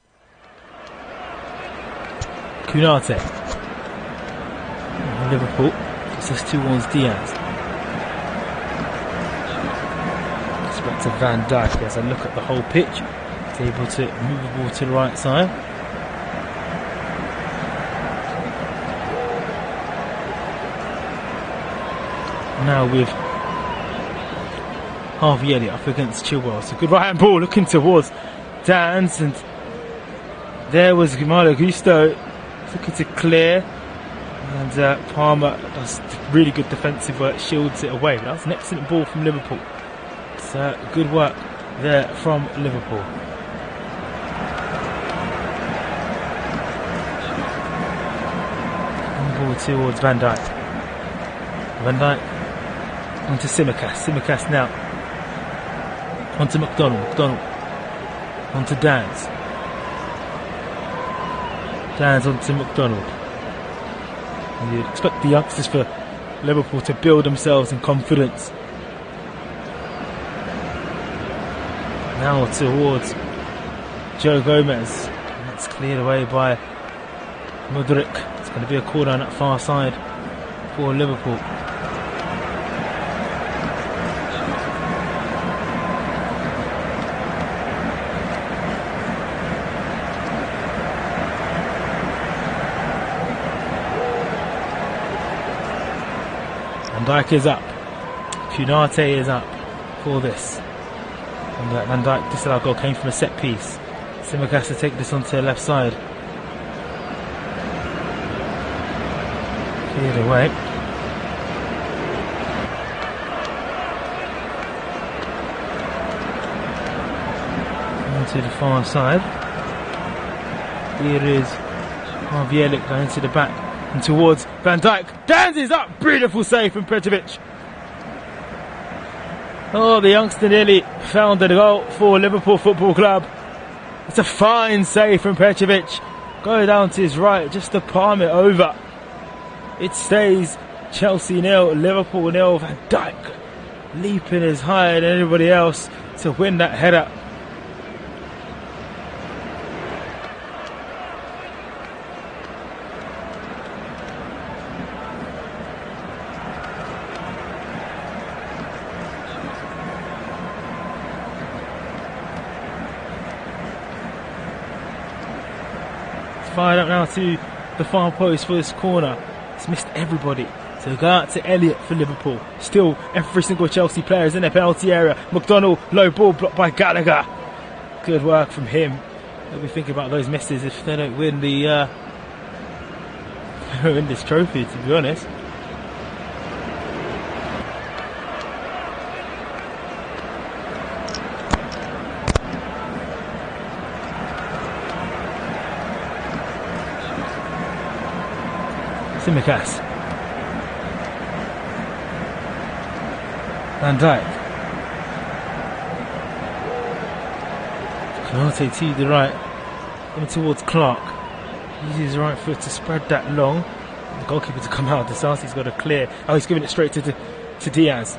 Konate. Liverpool. This is towards Diaz. Just back to Van Dijk. He has a look at the whole pitch. He's able to move the ball to the right side. Now with Harvey Elliott up against Chilwell. It's a good right hand ball looking towards Dans, and there was Malo Gusto looking to clear, and Palmer does really good defensive work, shields it away. But that was an excellent ball from Liverpool. It's good work there from Liverpool. Ball towards Van Dijk. Van Dijk onto Tsimikas now. Onto McDonald. Onto Dans. Onto McDonald. And you'd expect the youngsters for Liverpool to build themselves in confidence. Now towards Joe Gomez. And that's cleared away by Mudryk. It's going to be a corner on that far side for Liverpool. Van Dijk is up. Konate is up for this. And Van Dijk disallowed goal came from a set piece. Tsimikas to take this onto the left side. Cleared away. Onto the far side. Here is Harvey Elliott going to the back and towards Van Dijk. Dans is up! Beautiful save from Petrovic. Oh, the youngster nearly found the goal for Liverpool Football Club. It's a fine save from Petrovic. Go down to his right just to palm it over. It stays Chelsea 0, Liverpool 0. Van Dijk leaping as high as anybody else to win that header. Fired up now to the far post for this corner. It's missed everybody. So go out to Elliott for Liverpool. Still, every single Chelsea player is in their penalty area. McDonald, low ball blocked by Gallagher. Good work from him. What do we think about those misses if they don't win the win this trophy, to be honest? Tsimikas. Van Dijk. Konate to the right. Coming towards Clark. Uses his right foot to spread that long. The goalkeeper to come out. Disasi's got to clear. Oh, he's giving it straight to Diaz.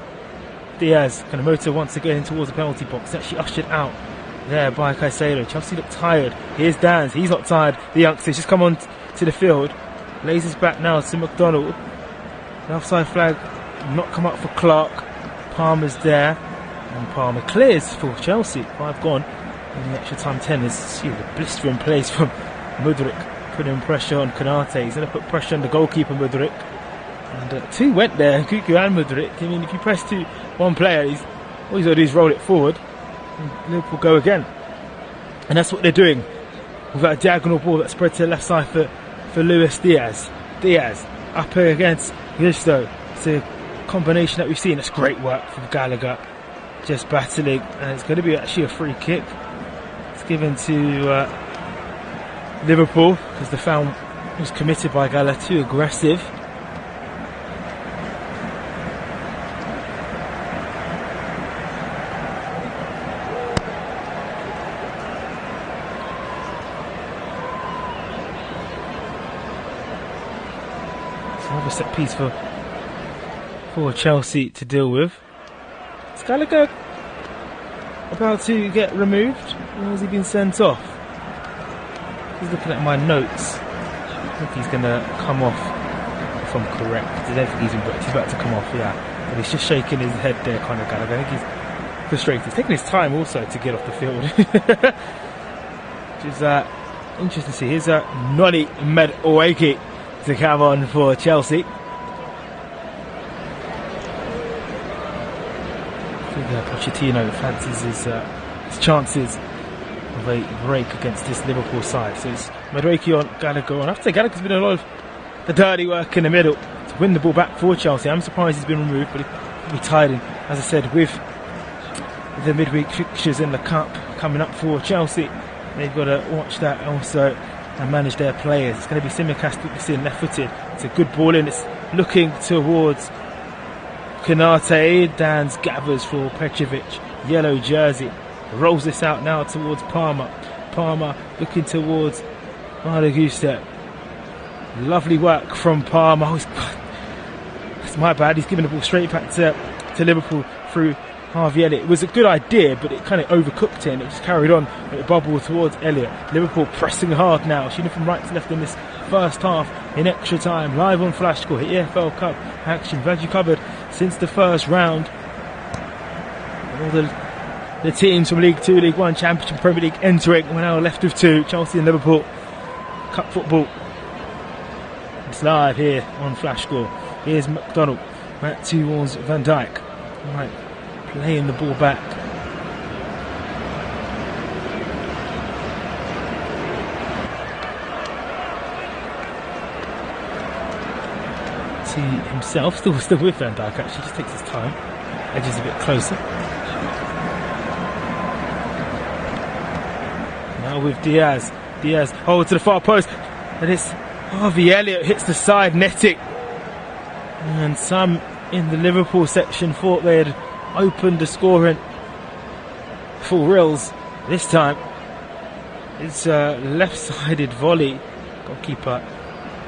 Diaz going to motor once again towards the penalty box. Actually ushered out there by Caicedo. Chelsea look tired. Here's Dans. He's not tired. The youngsters just come on to the field. Lays his back now to McDonald. The offside flag not come up for Clark. Palmer's there. And Palmer clears for Chelsea. 5 gone. In the extra time 10 is the blistering place from Mudryk. Putting pressure on Konate. He's going to put pressure on the goalkeeper Mudryk. And 2 went there, Nkunku and Mudryk. I mean, if you press one player, all he's got to do is roll it forward. And Liverpool go again. And that's what they're doing. We've got a diagonal ball that spread to the left side for Luis Diaz. Diaz up against Gusto. It's a combination that we've seen. It's great work from Gallagher. Just battling. And it's going to be actually a free kick. It's given to Liverpool because the foul was committed by Gallagher. Too aggressive. Another set piece for Chelsea to deal with. Is Gallagher about to get removed, or has he been sent off? He's looking at my notes. I think he's going to come off, if I'm correct. I don't think he's about to come off, yeah. But he's just shaking his head there, Conor Gallagher. I think he's frustrated. He's taking his time also to get off the field. Which is interesting to see. Here's Noni Madueke to come on for Chelsea. I think Pochettino fancies his chances of a break against this Liverpool side. So it's Madueke on, Gallagher on. I have to say Gallagher's been a lot of the dirty work in the middle to win the ball back for Chelsea. I'm surprised he's been removed, but he'll be tied in, as I said, with the midweek fixtures in the Cup coming up for Chelsea. They've got to watch that also and manage their players. It's going to be Tsimikas in left-footed. It's a good ball in. It's looking towards Konate. Dans gathers for Petrovic. Yellow jersey. Rolls this out now towards Palmer. Palmer looking towards Gusto. Lovely work from Palmer. Oh, that's my bad. He's giving the ball straight back to Liverpool through Harvey Elliott. It was a good idea, but it kind of overcooked it and it just carried on with a bubble towards Elliott. Liverpool pressing hard now, shooting from right to left in this first half in extra time. Live on Flash Score, EFL Cup action. Glad you covered since the first round. All the teams from League 2, League 1, Championship, Premier League entering. We're now left with 2, Chelsea and Liverpool. Cup football. It's live here on Flash Score. Here's McDonald back towards Van Dijk. Right. Playing the ball back. To himself, still with Van Dijk actually, just takes his time. Edges a bit closer. Now with Diaz. Diaz, oh, to the far post. And it's Harvey Elliott hits the side netting. And some in the Liverpool section thought they had opened the scoring for reals. This time it's a left-sided volley. Goalkeeper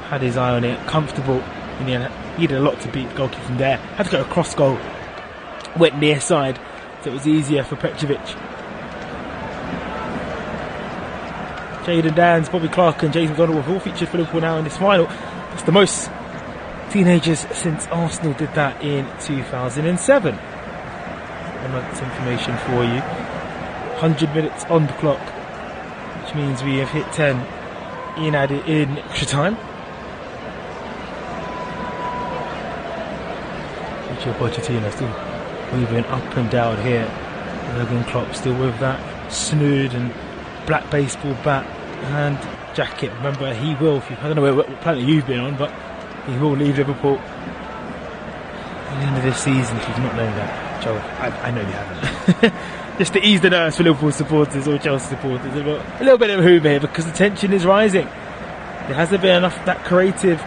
had his eye on it, comfortable. And he had a lot to beat the goalkeeper from there. Had to go across goal. Went near side, so it was easier for Petrovic. Jadon Dans, Bobby Clark and Jason McDonald have all featured for Liverpool now in this final. That's the most teenagers since Arsenal did that in 2007. That's information for you. 100 minutes on the clock, which means we have hit 10 in extra time. Richard Pochettino still moving up and down here. Jurgen Klopp still with that snood and black baseball bat and jacket. Remember, he will, I don't know what planet you've been on, but he will leave Liverpool at the end of this season if you've not known that. Joe, I know you haven't. Just to ease the nerves for Liverpool supporters or Chelsea supporters. A little bit of a hoom here because the tension is rising. There hasn't been enough that creative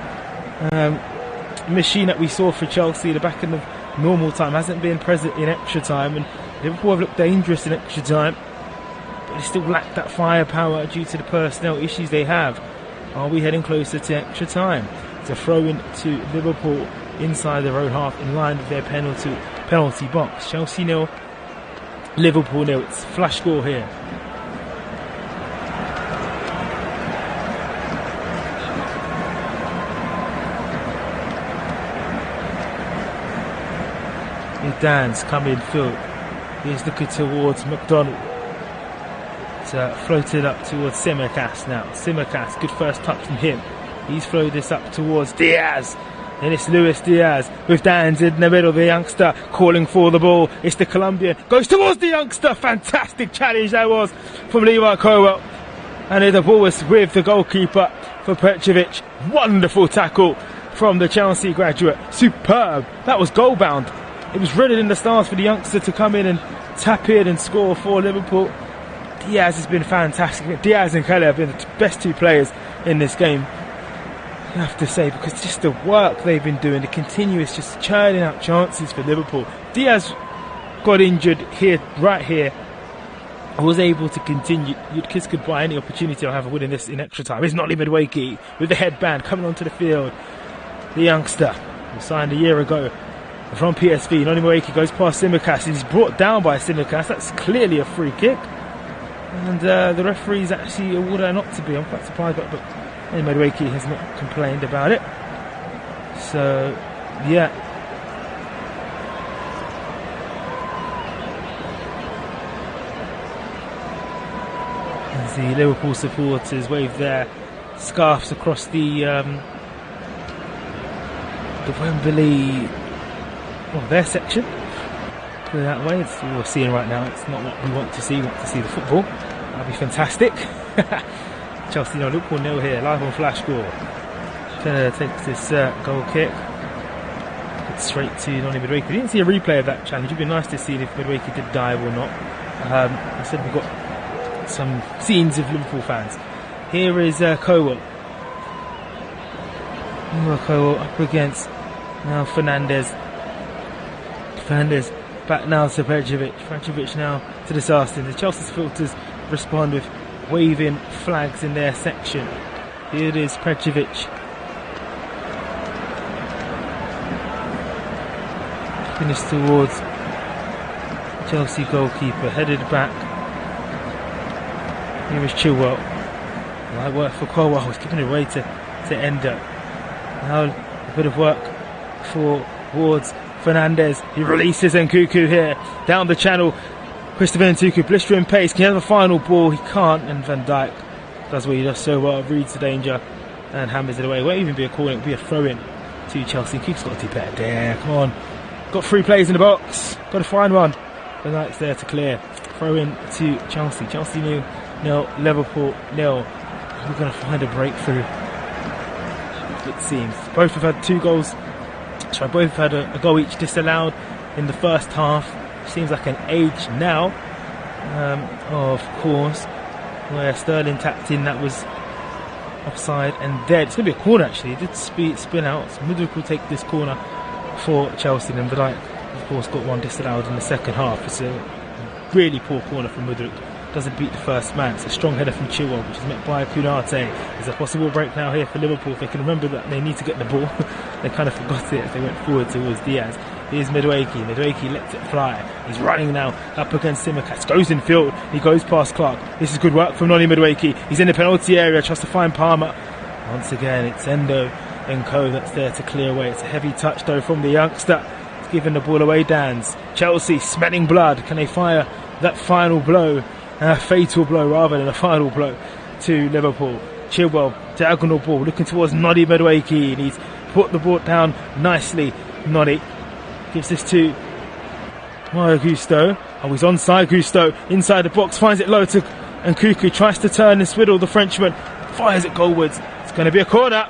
machine that we saw for Chelsea at the back end of normal time hasn't been present in extra time, and Liverpool have looked dangerous in extra time, but they still lack that firepower due to the personnel issues they have. Are we heading closer to extra time? It's a throw in to Liverpool inside their own half in line with their penalty box. Chelsea 0, Liverpool 0. It's flash score here. Dan's coming field. He's looking towards McDonald. It's floated up towards Tsimikas now. Tsimikas, good first touch from him. He's floated this up towards Diaz. And it's Luis Diaz with Dan's in the middle. The youngster calling for the ball. It's the Colombian. Goes towards the youngster. Fantastic challenge that was from Levi Colwell. And the ball was with the goalkeeper for Petrovic. Wonderful tackle from the Chelsea graduate. Superb. That was goal bound. It was written in the stars for the youngster to come in and tap in and score for Liverpool. Diaz has been fantastic. Diaz and Kelly have been the best two players in this game, I have to say, because just the work they've been doing, the continuous just churning out chances for Liverpool. Diaz got injured here, right here. I was able to continue. You'd kiss goodbye any opportunity I'll have of winning this in extra time. It's not Midwakey with the headband coming onto the field. The youngster who signed a year ago from PSV. Noni Moeki goes past Tsimikas. He's brought down by Tsimikas. That's clearly a free kick. And the referee's actually awarded her not to be. I'm quite surprised, but Noni Moeki has not complained about it. So, yeah. As the Liverpool supporters wave their scarves across the Wembley, their section. Put it that way. It's what we're seeing right now. It's not what we want to see. We want to see the football. That'd be fantastic. Chelsea 0, Liverpool 0 here. Live on Flash Score. Takes this goal kick. It's straight to Noni Midwakey. We didn't see a replay of that challenge. It'd be nice to see if Midwakey did dive or not. Instead we've got some scenes of Liverpool fans. Here is Colwell. Colwell up against now Fernandez. Fernandez back now to Petrovic. Petrovic now to disaster. The Chelsea supporters respond with waving flags in their section. Here it is, Petrovic. Finished towards Chelsea goalkeeper, headed back. Here is Chilwell. Light work for Colwell. He's giving it away to Endo. Now a bit of work for Wards. Fernandez, he releases Nkunku here, down the channel. Christopher Nkunku, blistering pace, can he have a final ball? He can't, and Van Dijk does what he does so well, reads the danger and hammers it away. It won't even be a corner, it'll be a throw-in to Chelsea. Nkunku's got to do better there, come on. Got 3 players in the box, got to find one. Van Dijk's there to clear. Throw-in to Chelsea. Chelsea 0, Liverpool 0. We're going to find a breakthrough, it seems. Both have had 2 goals. So both had a goal each disallowed in the first half. Seems like an age now, of course, where Sterling tapped in, that was offside, and dead. It's going to be a corner actually. It did spin out. So Mudryk will take this corner for Chelsea, and Van Dijk of course got one disallowed in the second half. It's a really poor corner from Mudryk. Doesn't beat the first man. It's a strong header from Chilwell, which is met by Kunate. There's a possible break now here for Liverpool. If they can remember that they need to get the ball. They kind of forgot it as they went forward towards Diaz. Here's Midwakey. Midwakey lets it fly. He's running now up against Tsimikas. Goes in field. He goes past Clark. This is good work from Noni Midwakey. He's in the penalty area. Tries to find Palmer. Once again, it's Endo and Co that's there to clear away. It's a heavy touch though from the youngster. It's giving the ball away. Dan's. Chelsea smelling blood. Can they fire that final blow? A fatal blow rather than a final blow to Liverpool. Chilwell, diagonal ball, looking towards Noni Midwakey, and he's put the ball down nicely. Noni gives this to Mario Gusto. Oh, he's onside. Gusto inside the box, finds it low to Nkunku, tries to turn and swiddle the Frenchman, fires it goalwards. It's going to be a corner.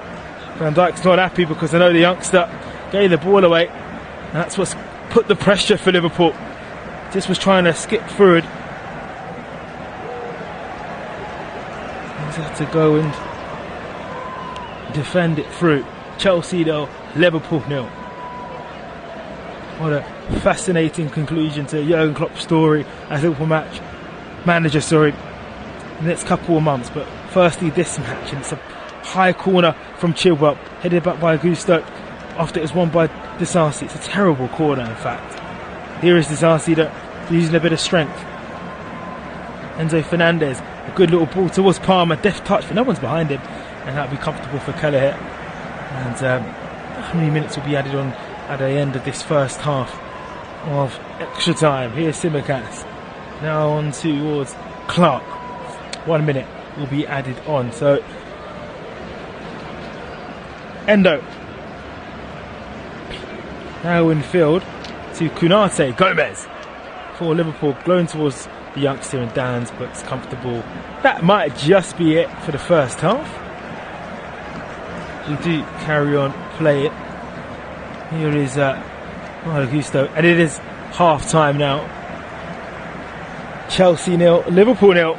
Van Dijk's not happy because I know the youngster gave the ball away, and that's what's put the pressure for Liverpool. Just was trying to skip forward. He's had to go and defend it through. Chelsea 0, Liverpool 0. What a fascinating conclusion to Jurgen Klopp's story as Liverpool manager, the next couple of months. But firstly, this match, and it's a high corner from Chilwell, headed back by Gusto after it was won by Disallowed. It's a terrible corner, in fact. Here is Disallowed using a bit of strength. Enzo Fernandez, a good little ball towards Palmer, deft touch, but no one's behind him, and that'll be comfortable for Kelleher. And how many minutes will be added on at the end of this first half of extra time? Here's Simicast. Now on towards Clark. 1 minute will be added on. So Endo. Now in field to Kunate. Gomez for Liverpool, going towards the youngster and Dan's, but it's comfortable. That might just be it for the first half. We do carry on play it. Here is Gusto, and it is half time now. Chelsea 0, Liverpool 0.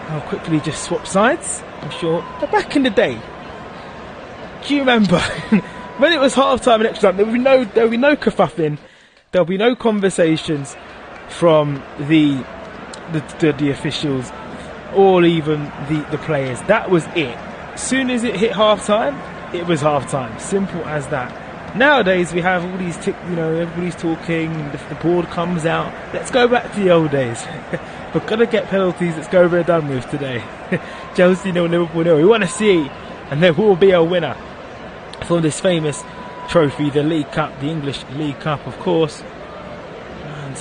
I'll quickly just swap sides. I'm sure. But back in the day, do you remember when it was half time and extra time? There will be no kerfuffling. There'll be no conversations from the officials or even the players. That was it. As soon as it hit half time, it was half time. Simple as that. Nowadays we have all these everybody's talking, the board comes out. Let's go back to the old days. We're gonna get penalties. Let's go over and done with today. Chelsea 0, Liverpool 0. We want to see, and there will be a winner for this famous trophy, the League Cup, the English League Cup, of course.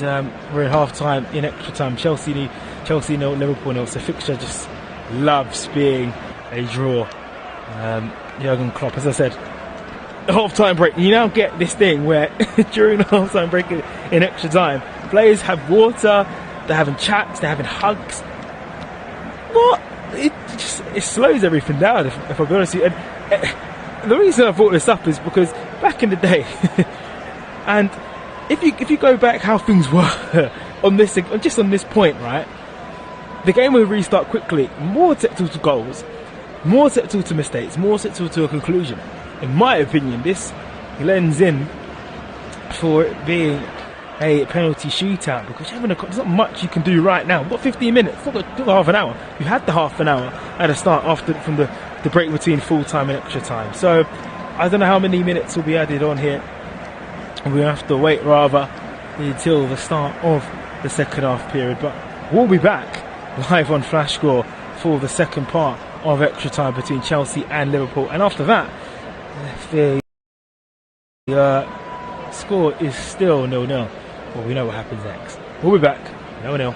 And we're in half time, in extra time. Chelsea 0, Liverpool 0. So fixture just loves being a draw. Jurgen Klopp, as I said, half-time break. You now get this thing where during the half-time break in extra time, players have water, they're having chats, they're having hugs. What? It slows everything down, if I'll be honest with you. And the reason I brought this up is because back in the day, and if you go back how things were on this point, right? The game will restart quickly, more technical to goals, more technical to mistakes, more technical to a conclusion. In my opinion, this lends in for it being a penalty shootout, because there's not much you can do right now. We've got 15 minutes, we've got half an hour. We've had the half an hour at the start from the break between full time and extra time. So I don't know how many minutes will be added on here. We have to wait rather until the start of the second half period. But we'll be back live on Flash Score for the second part of extra time between Chelsea and Liverpool. And after that, the score is still 0-0. Well, we know what happens next. We'll be back 0-0.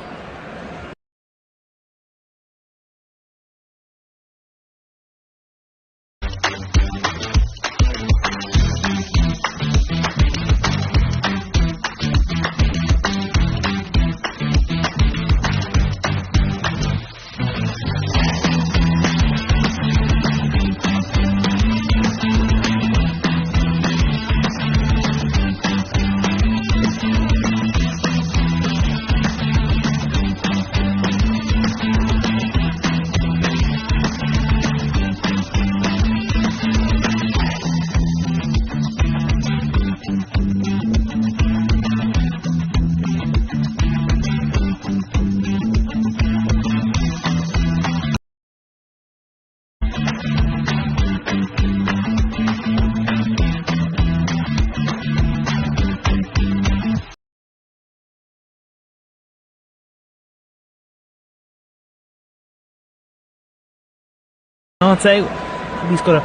Konate, he's got to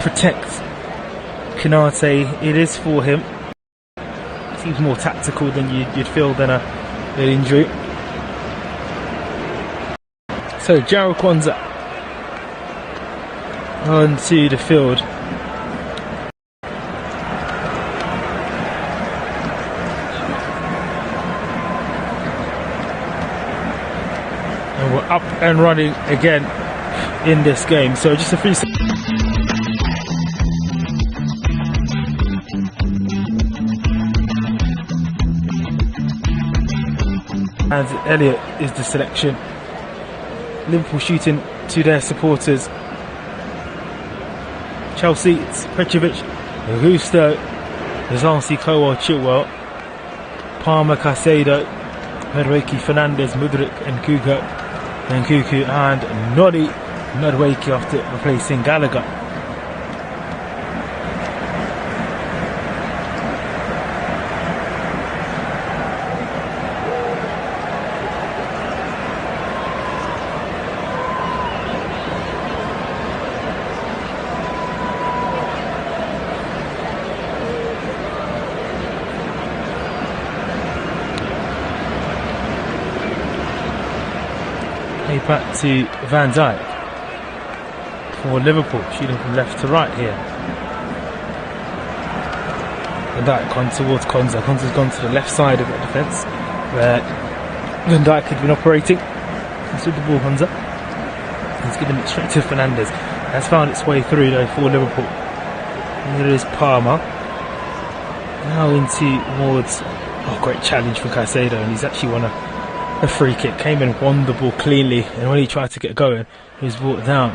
protect Konate. It is for him. Seems more tactical than you'd feel than an injury. So Jarrell Kwanzaa onto the field. And we're up and running again in this game. So just a few seconds. And Elliott is the selection. Liverpool shooting to their supporters. Chelsea, it's Petrovic, Augusto, Zansi, Kowal, Chilwell, Palmer, Caicedo, Madueke, Fernandes, Mudryk, Nkunku, and Noddy Madueke after replacing Gallagher. Back to Van Dijk for Liverpool, shooting from left to right here. Van Dijk gone towards Konza. Konza's gone to the left side of the defence where Van Dijk had been operating. He's with the ball, Konza. He's given it straight to Fernandes. Has found its way through though for Liverpool. Here is Palmer. Now towards, great challenge from Caicedo, and he's actually won a free kick. Came in, won the ball cleanly, and when he tried to get going, he was brought down.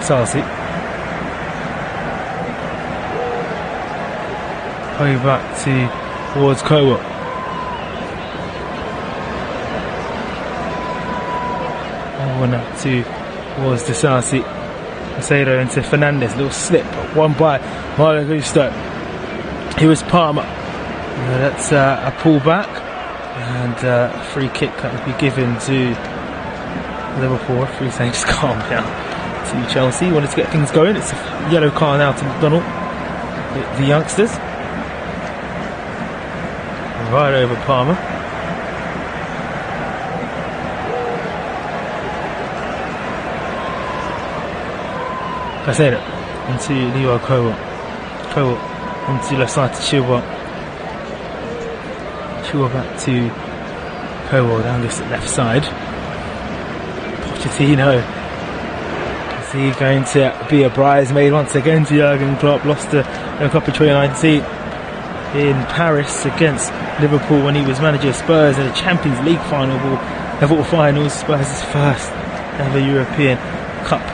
Chelsea. Play back towards Kowal. One up towards Disallowed. Caicedo into Fernandes. Little slip, one by Malo Gusto. Here was Palmer. That's a pullback and a free kick that would be given to Liverpool. Referee saying just calm down to Chelsea. Wanted to get things going. It's a yellow card now to McDonald. The youngsters. Right over Palmer. Caicedo into Leo Kowal. Kowal into left side to Chilwell. Chilwell back to Kowal down this left side. Pochettino. Is he going to be a bridesmaid once again to Jurgen Klopp? Lost the Cup of 2019 in Paris against Liverpool when he was manager of Spurs in the Champions League level finals. Spurs' first ever European Cup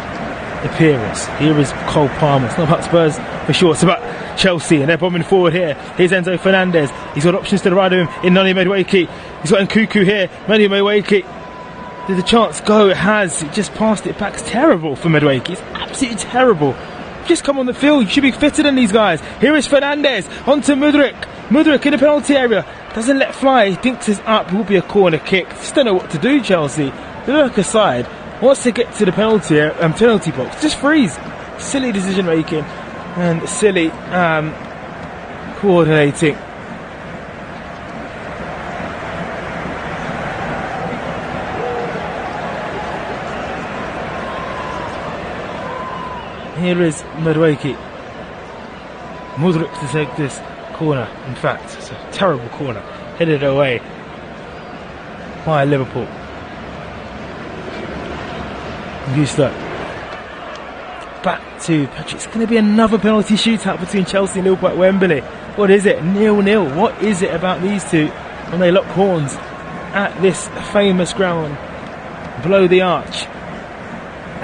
appearance. Here is Cole Palmer. It's not about Spurs for sure, it's about Chelsea, and they're bombing forward here. Here's Enzo Fernandez. He's got options to the right of him in Nani Madueke. He's got Nkunku here. Nani Madueke. Did the chance go? It has. It just passed it back. It's terrible for Madueke. It's absolutely terrible. Just come on the field. You should be fitter than these guys. Here is Fernandes. On to Mudryk. Mudryk in the penalty area. Doesn't let fly. He thinks it's up. It will be a corner kick. Just don't know what to do, Chelsea. They look aside. Wants to get to the penalty box, just freeze. Silly decision making and silly coordinating. Here is Madueke. Mudryk to take this corner. In fact, it's a terrible corner. Headed away by Liverpool. Gusto. Back to Patrick. It's going to be another penalty shootout between Chelsea and Liverpool at Wembley. What is it? 0-0. What is it about these two when they lock horns at this famous ground below the arch?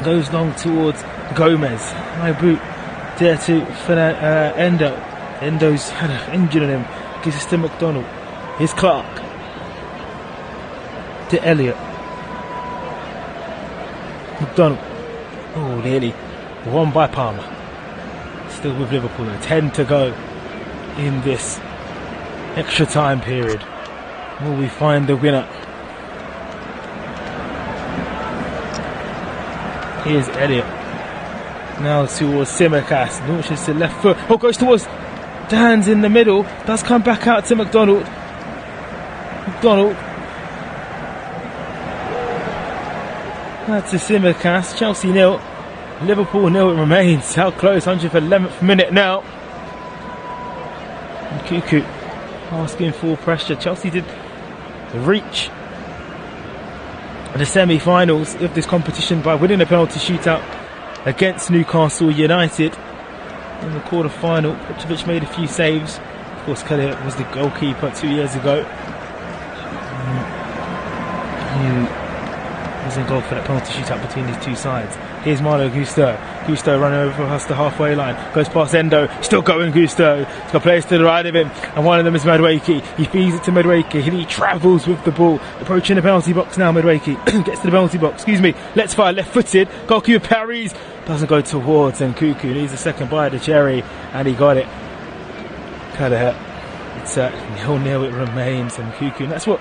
Goes long towards Gomez. High boot there to Endo. Endo's had an injury on him. Gives it to McDonald. Here's Clark. To Elliott. McDonald. Oh, nearly won by Palmer. Still with Liverpool though. 10 to go in this extra time period. Will we find the winner? Here's Elliott. Now towards Simicast. Launches to left foot. Oh, goes towards the hands in the middle. Does come back out to McDonald. McDonald. That's a Simicast. Chelsea 0. Liverpool 0 it remains. How close? 111th minute now. Nkunku asking for pressure. Chelsea did reach the semi-finals of this competition by winning a penalty shootout against Newcastle United. in the quarter-final. Petrovic made a few saves. Of course, Kelly was the goalkeeper 2 years ago. He was in goal for that penalty shootout between these two sides. Here's Malo Gusto. Gusto running over past the halfway line. Goes past Endo. Still going Gusto. He's got players to the right of him. And one of them is Madueke. He feeds it to Madueke. He travels with the ball. Approaching the penalty box now, Madueke. Gets to the penalty box. Let's fire. Left-footed. Goalkeeper parries. Doesn't go towards Nkunku. Needs a second bite of the cherry. And he got it. Kind of hurt. It's 0-0 it remains. Nkunku. And that's what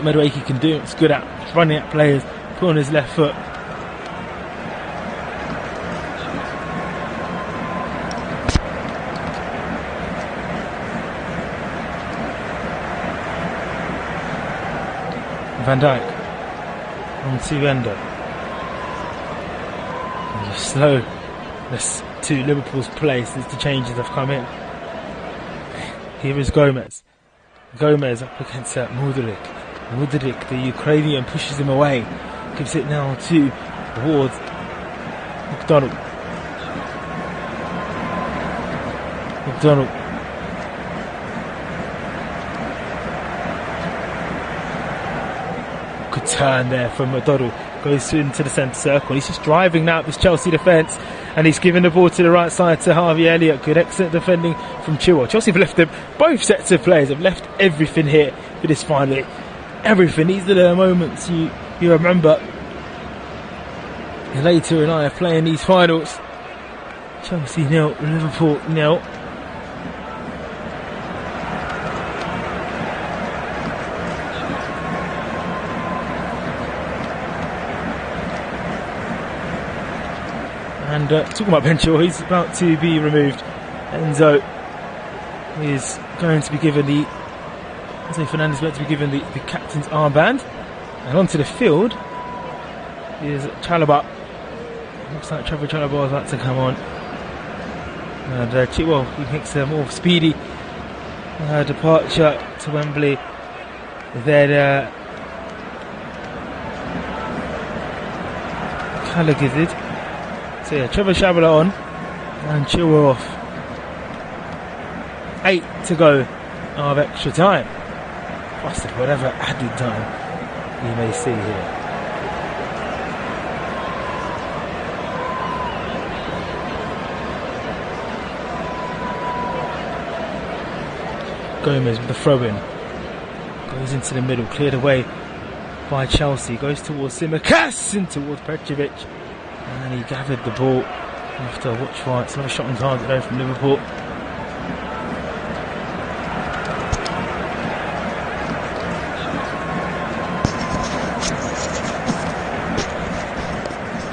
Madueke can do. It's good at running at players. Put on his left foot. Van Dijk on to Endo. And just slowness to Liverpool's play since the changes have come in. Here is Gomez. Gomez up against Mudryk. Mudryk, the Ukrainian, pushes him away. Gives it now towards McDonald. Good turn there from McDonald. Goes into the centre circle. He's just driving now at this Chelsea defence, and he's giving the ball to the right side to Harvey Elliott. Good excellent defending from Chilwell. Chelsea have left them, both sets of players have left everything here for this final. Everything. These are the moments you remember later in life playing these finals. Chelsea 0, Liverpool 0. And talking about Ben Chilwell, he's about to be removed. Enzo is going to be given Enzo Fernandez is about to be given the captain's armband. And onto the field is Chalobah. Looks like Trevor Chalobah is about to come on. And Chilwell, he makes a more speedy departure to Wembley. Then Callaghan. So yeah, Trevor Chalobah on and Chilwell off. 8 to go of extra time. Plus whatever added time you may see here. Gomez with the throw-in. Goes into the middle, cleared away by Chelsea. Goes towards Tsimikas and towards Petrovic. And he gathered the ball after a watch for it. It's another shot on target there from Liverpool.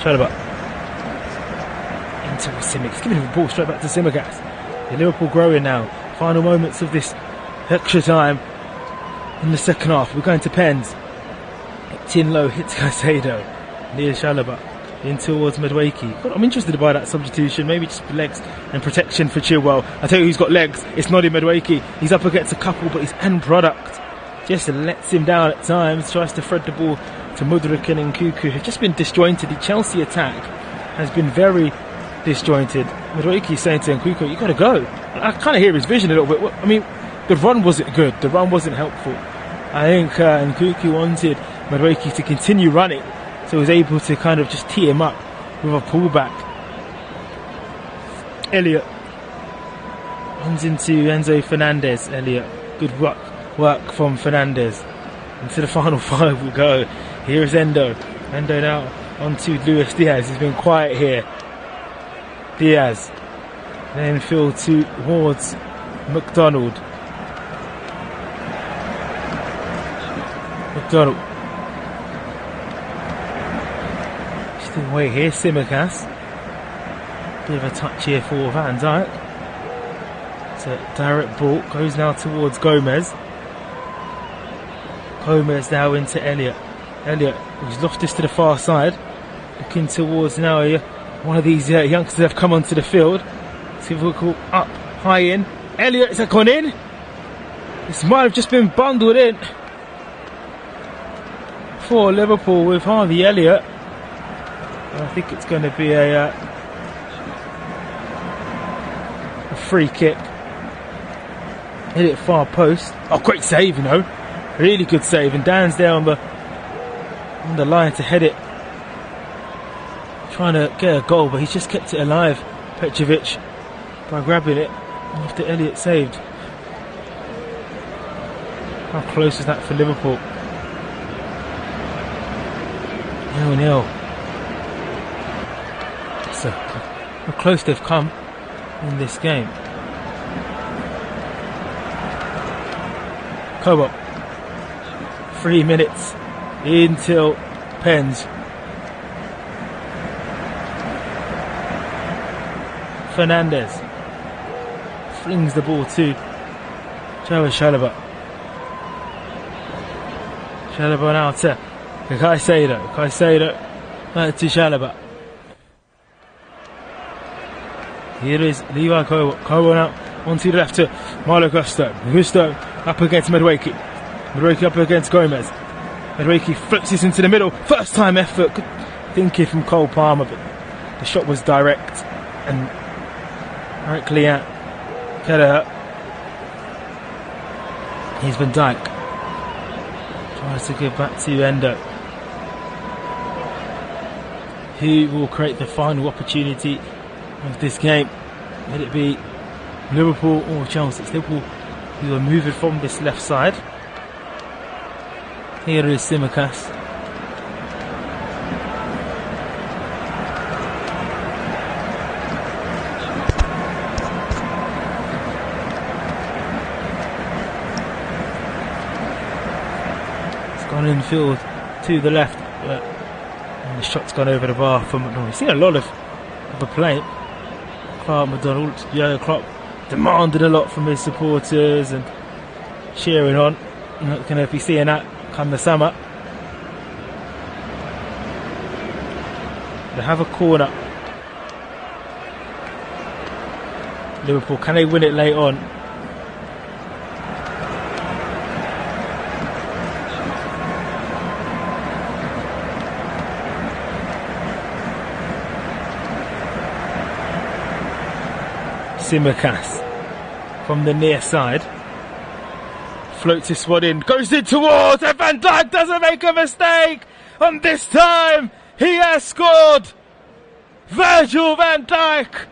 Chalobah into Tsimikas, giving him the ball straight back to Tsimikas. Liverpool growing now. Final moments of this extra time in the second half. We're going to pens. Tin low hits Caicedo. Near Chalobah in towards Madueke. I'm interested by that substitution. Maybe just legs and protection for Chilwell. I tell you who's got legs. It's not Madueke. He's up against a couple, but his end product just lets him down at times. Tries to thread the ball to Mudryk and Nkunku, who've just been disjointed. The Chelsea attack has been very disjointed. Madueke saying to Nkunku, you got to go. I kind of hear his vision a little bit. I mean, the run wasn't good. The run wasn't helpful. I think Nkunku wanted Madueke to continue running, so he was able to kind of just tee him up with a pullback. Elliott runs into Enzo Fernandez. Elliott, good work from Fernandez. Into the final five we go. Here's Endo. Endo now onto Luis Diaz. He's been quiet here. Diaz. Then Phil towards McDonald. Still away here, Tsimikas. Bit of a touch here for Van Dijk. It's a direct ball. Goes now towards Gomez. Gomez now into Elliott. Elliott, who's lost this to the far side. Looking towards now one of these youngsters have come onto the field. See if we call up, high in. Elliott, is that gone in? This might have just been bundled in for Liverpool with Harvey Elliott. I think it's going to be a free kick. Hit it far post. Oh, great save, you know. Really good save. And Dan's there on the line to head it. Trying to get a goal, but he's just kept it alive, Petrovic, by grabbing it after Elliott saved. How close is that for Liverpool? 0-0. So how close they've come in this game. Kobo. 3 minutes until pens. Fernandez flings the ball to Chalobah. Chalobah now to Caicedo. Caicedo back to Chalobah. Here is Levi Kobo. Kobo now onto the left to Malo Gusto. Gusto up against Madueke. Madueke up against Gomez. Madueke flips this into the middle. First time effort. Good thinking from Cole Palmer, but the shot was direct and directly at Kelleher. Here's Van Dijk. Tries to give back to Endo, who will create the final opportunity of this game. Let it be Liverpool or Chelsea. It's Liverpool who are moving from this left side. Here is Tsimikas. It's gone infield to the left, and the shot's gone over the bar from McDonald. We've seen a lot of the play. Clark McDonald, Jurgen Klopp demanded a lot from his supporters and cheering on. You're not going to be seeing that come the summer. They have a corner. Liverpool, can they win it late on? Tsimikas from the near side floats this one in, goes in towards, and Van Dijk doesn't make a mistake, and this time he has scored. Virgil van Dijk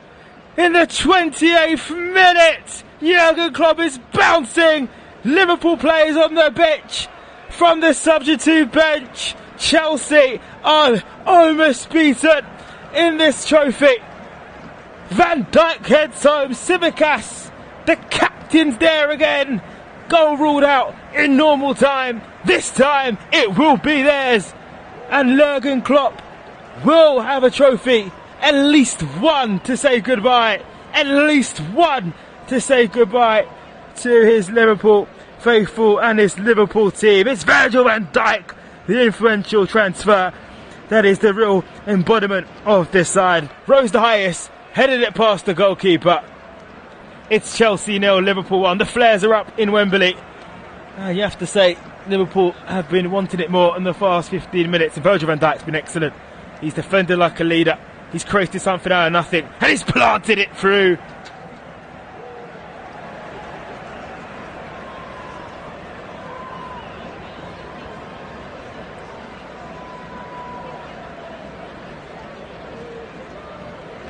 in the 28th minute. Jurgen Klopp is bouncing Liverpool players on the pitch from the substitute bench. Chelsea are almost beaten in this trophy. Van Dijk heads home. Tsimikas, the captain's there again. Goal ruled out in normal time. This time it will be theirs. And Jurgen Klopp will have a trophy. At least one to say goodbye. At least one to say goodbye to his Liverpool faithful and his Liverpool team. It's Virgil van Dijk, the influential transfer. That is the real embodiment of this side. Rose the highest. Headed it past the goalkeeper. It's Chelsea 0, Liverpool 1. The flares are up in Wembley. You have to say, Liverpool have been wanting it more in the past 15 minutes. And Virgil van Dijk's been excellent. He's defended like a leader. He's created something out of nothing. And he's planted it through.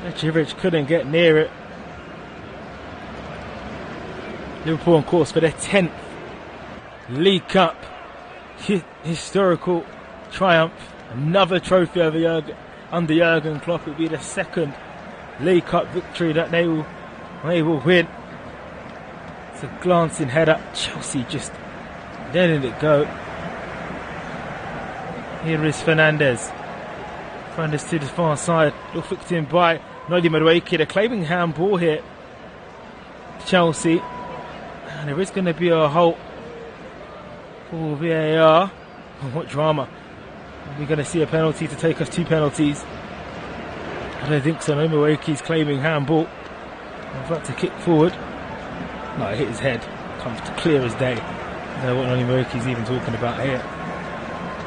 Petrovic couldn't get near it. Liverpool on course for their 10th League Cup historical triumph. Another trophy under Jurgen Klopp. It will be the second League Cup victory that they will win. It's a glancing header. Chelsea just letting it go. Here is Fernandez. Fernandez to the far side. All flicked in by Nodi Madueke. They're claiming handball here. Chelsea. And there is going to be a halt for VAR. Oh, what drama. We're going to see a penalty to take us 2 penalties. I don't think so. No, Madueke's claiming handball. I'm about to kick forward. No, it hit his head. Comes clear as day. I don't know what Nodi Madueke's even talking about here.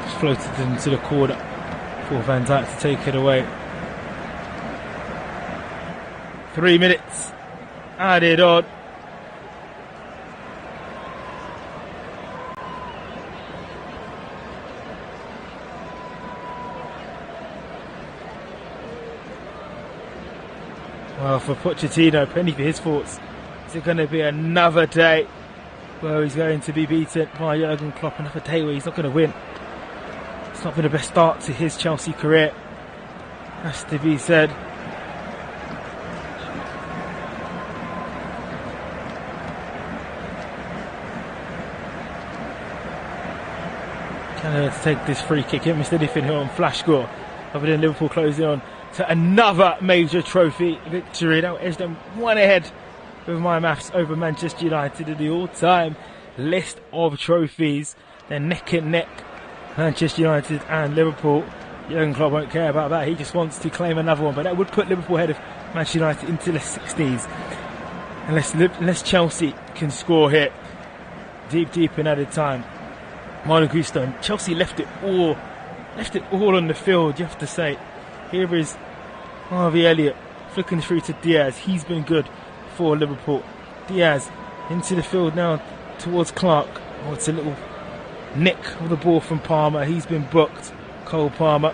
Just floated into the corner for Van Dijk to take it away. 3 minutes added on. Well, for Pochettino, penny for his thoughts. Is it going to be another day where he's going to be beaten by Jurgen Klopp? Another day where he's not going to win. It's not been the best start to his Chelsea career, has to be said. Canada to take this free kick. He haven't missed anything here on Flash Score, other than Liverpool closing on to another major trophy victory. Now edge them one ahead with my maths over Manchester United in the all-time list of trophies. They're neck and neck, Manchester United and Liverpool. Jurgen Klopp won't care about that. He just wants to claim another one, but that would put Liverpool ahead of Manchester United into the 60s. Unless Chelsea can score here deep in added time. Malo Gusto, Chelsea left it all on the field, you have to say. Here is Harvey Elliott flicking through to Diaz. He's been good for Liverpool. Diaz into the field now towards Clark. Oh, it's a little nick of the ball from Palmer. He's been booked. Cole Palmer.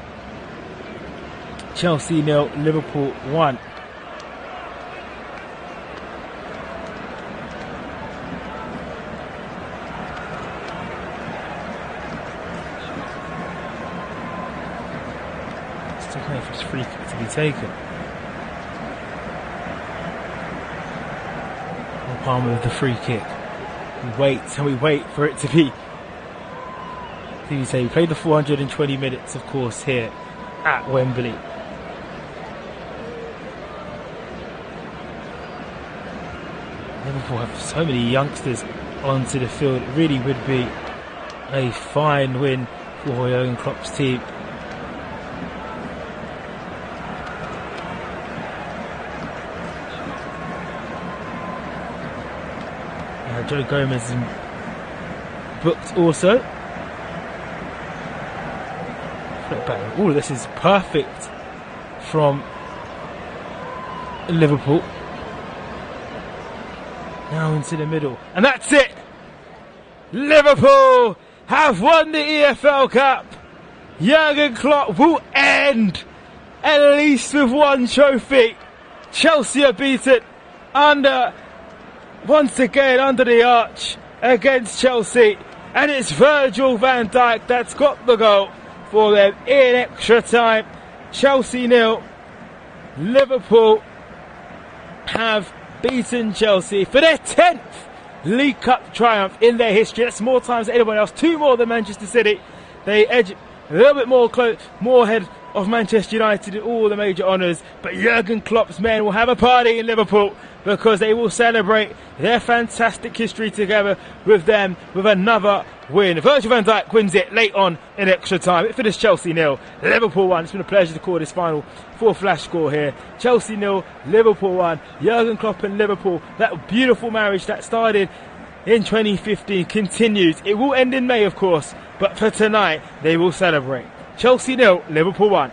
Chelsea 0, Liverpool 1. Still waiting for his free kick to be taken. Palmer with the free kick. We wait for it to be. We played the 420 minutes, of course, here at Wembley. Liverpool have so many youngsters onto the field. It really would be a fine win for Jurgen Klopp's team. Joe Gomez is booked also. Flip back. All of this is perfect from Liverpool. Now into the middle. And that's it! Liverpool have won the EFL Cup. Jurgen Klopp will end at least with one trophy. Chelsea are beaten once again under the arch against Chelsea, and it's Virgil van Dijk that's got the goal for them in extra time. Chelsea 0, Liverpool have beaten Chelsea for their 10th League Cup triumph in their history. That's more times than anyone else, 2 more than Manchester City. They edge a little bit more ahead of Manchester United in all the major honours, but Jurgen Klopp's men will have a party in Liverpool because they will celebrate their fantastic history together with them with another win. Virgil van Dijk wins it late on in extra time. It finished Chelsea 0, Liverpool 1. It's been a pleasure to call this final for Flash Score here. Chelsea 0, Liverpool 1. Jurgen Klopp and Liverpool, that beautiful marriage that started in 2015 continues. It will end in May, of course, but for tonight they will celebrate. Chelsea 0, Liverpool 1.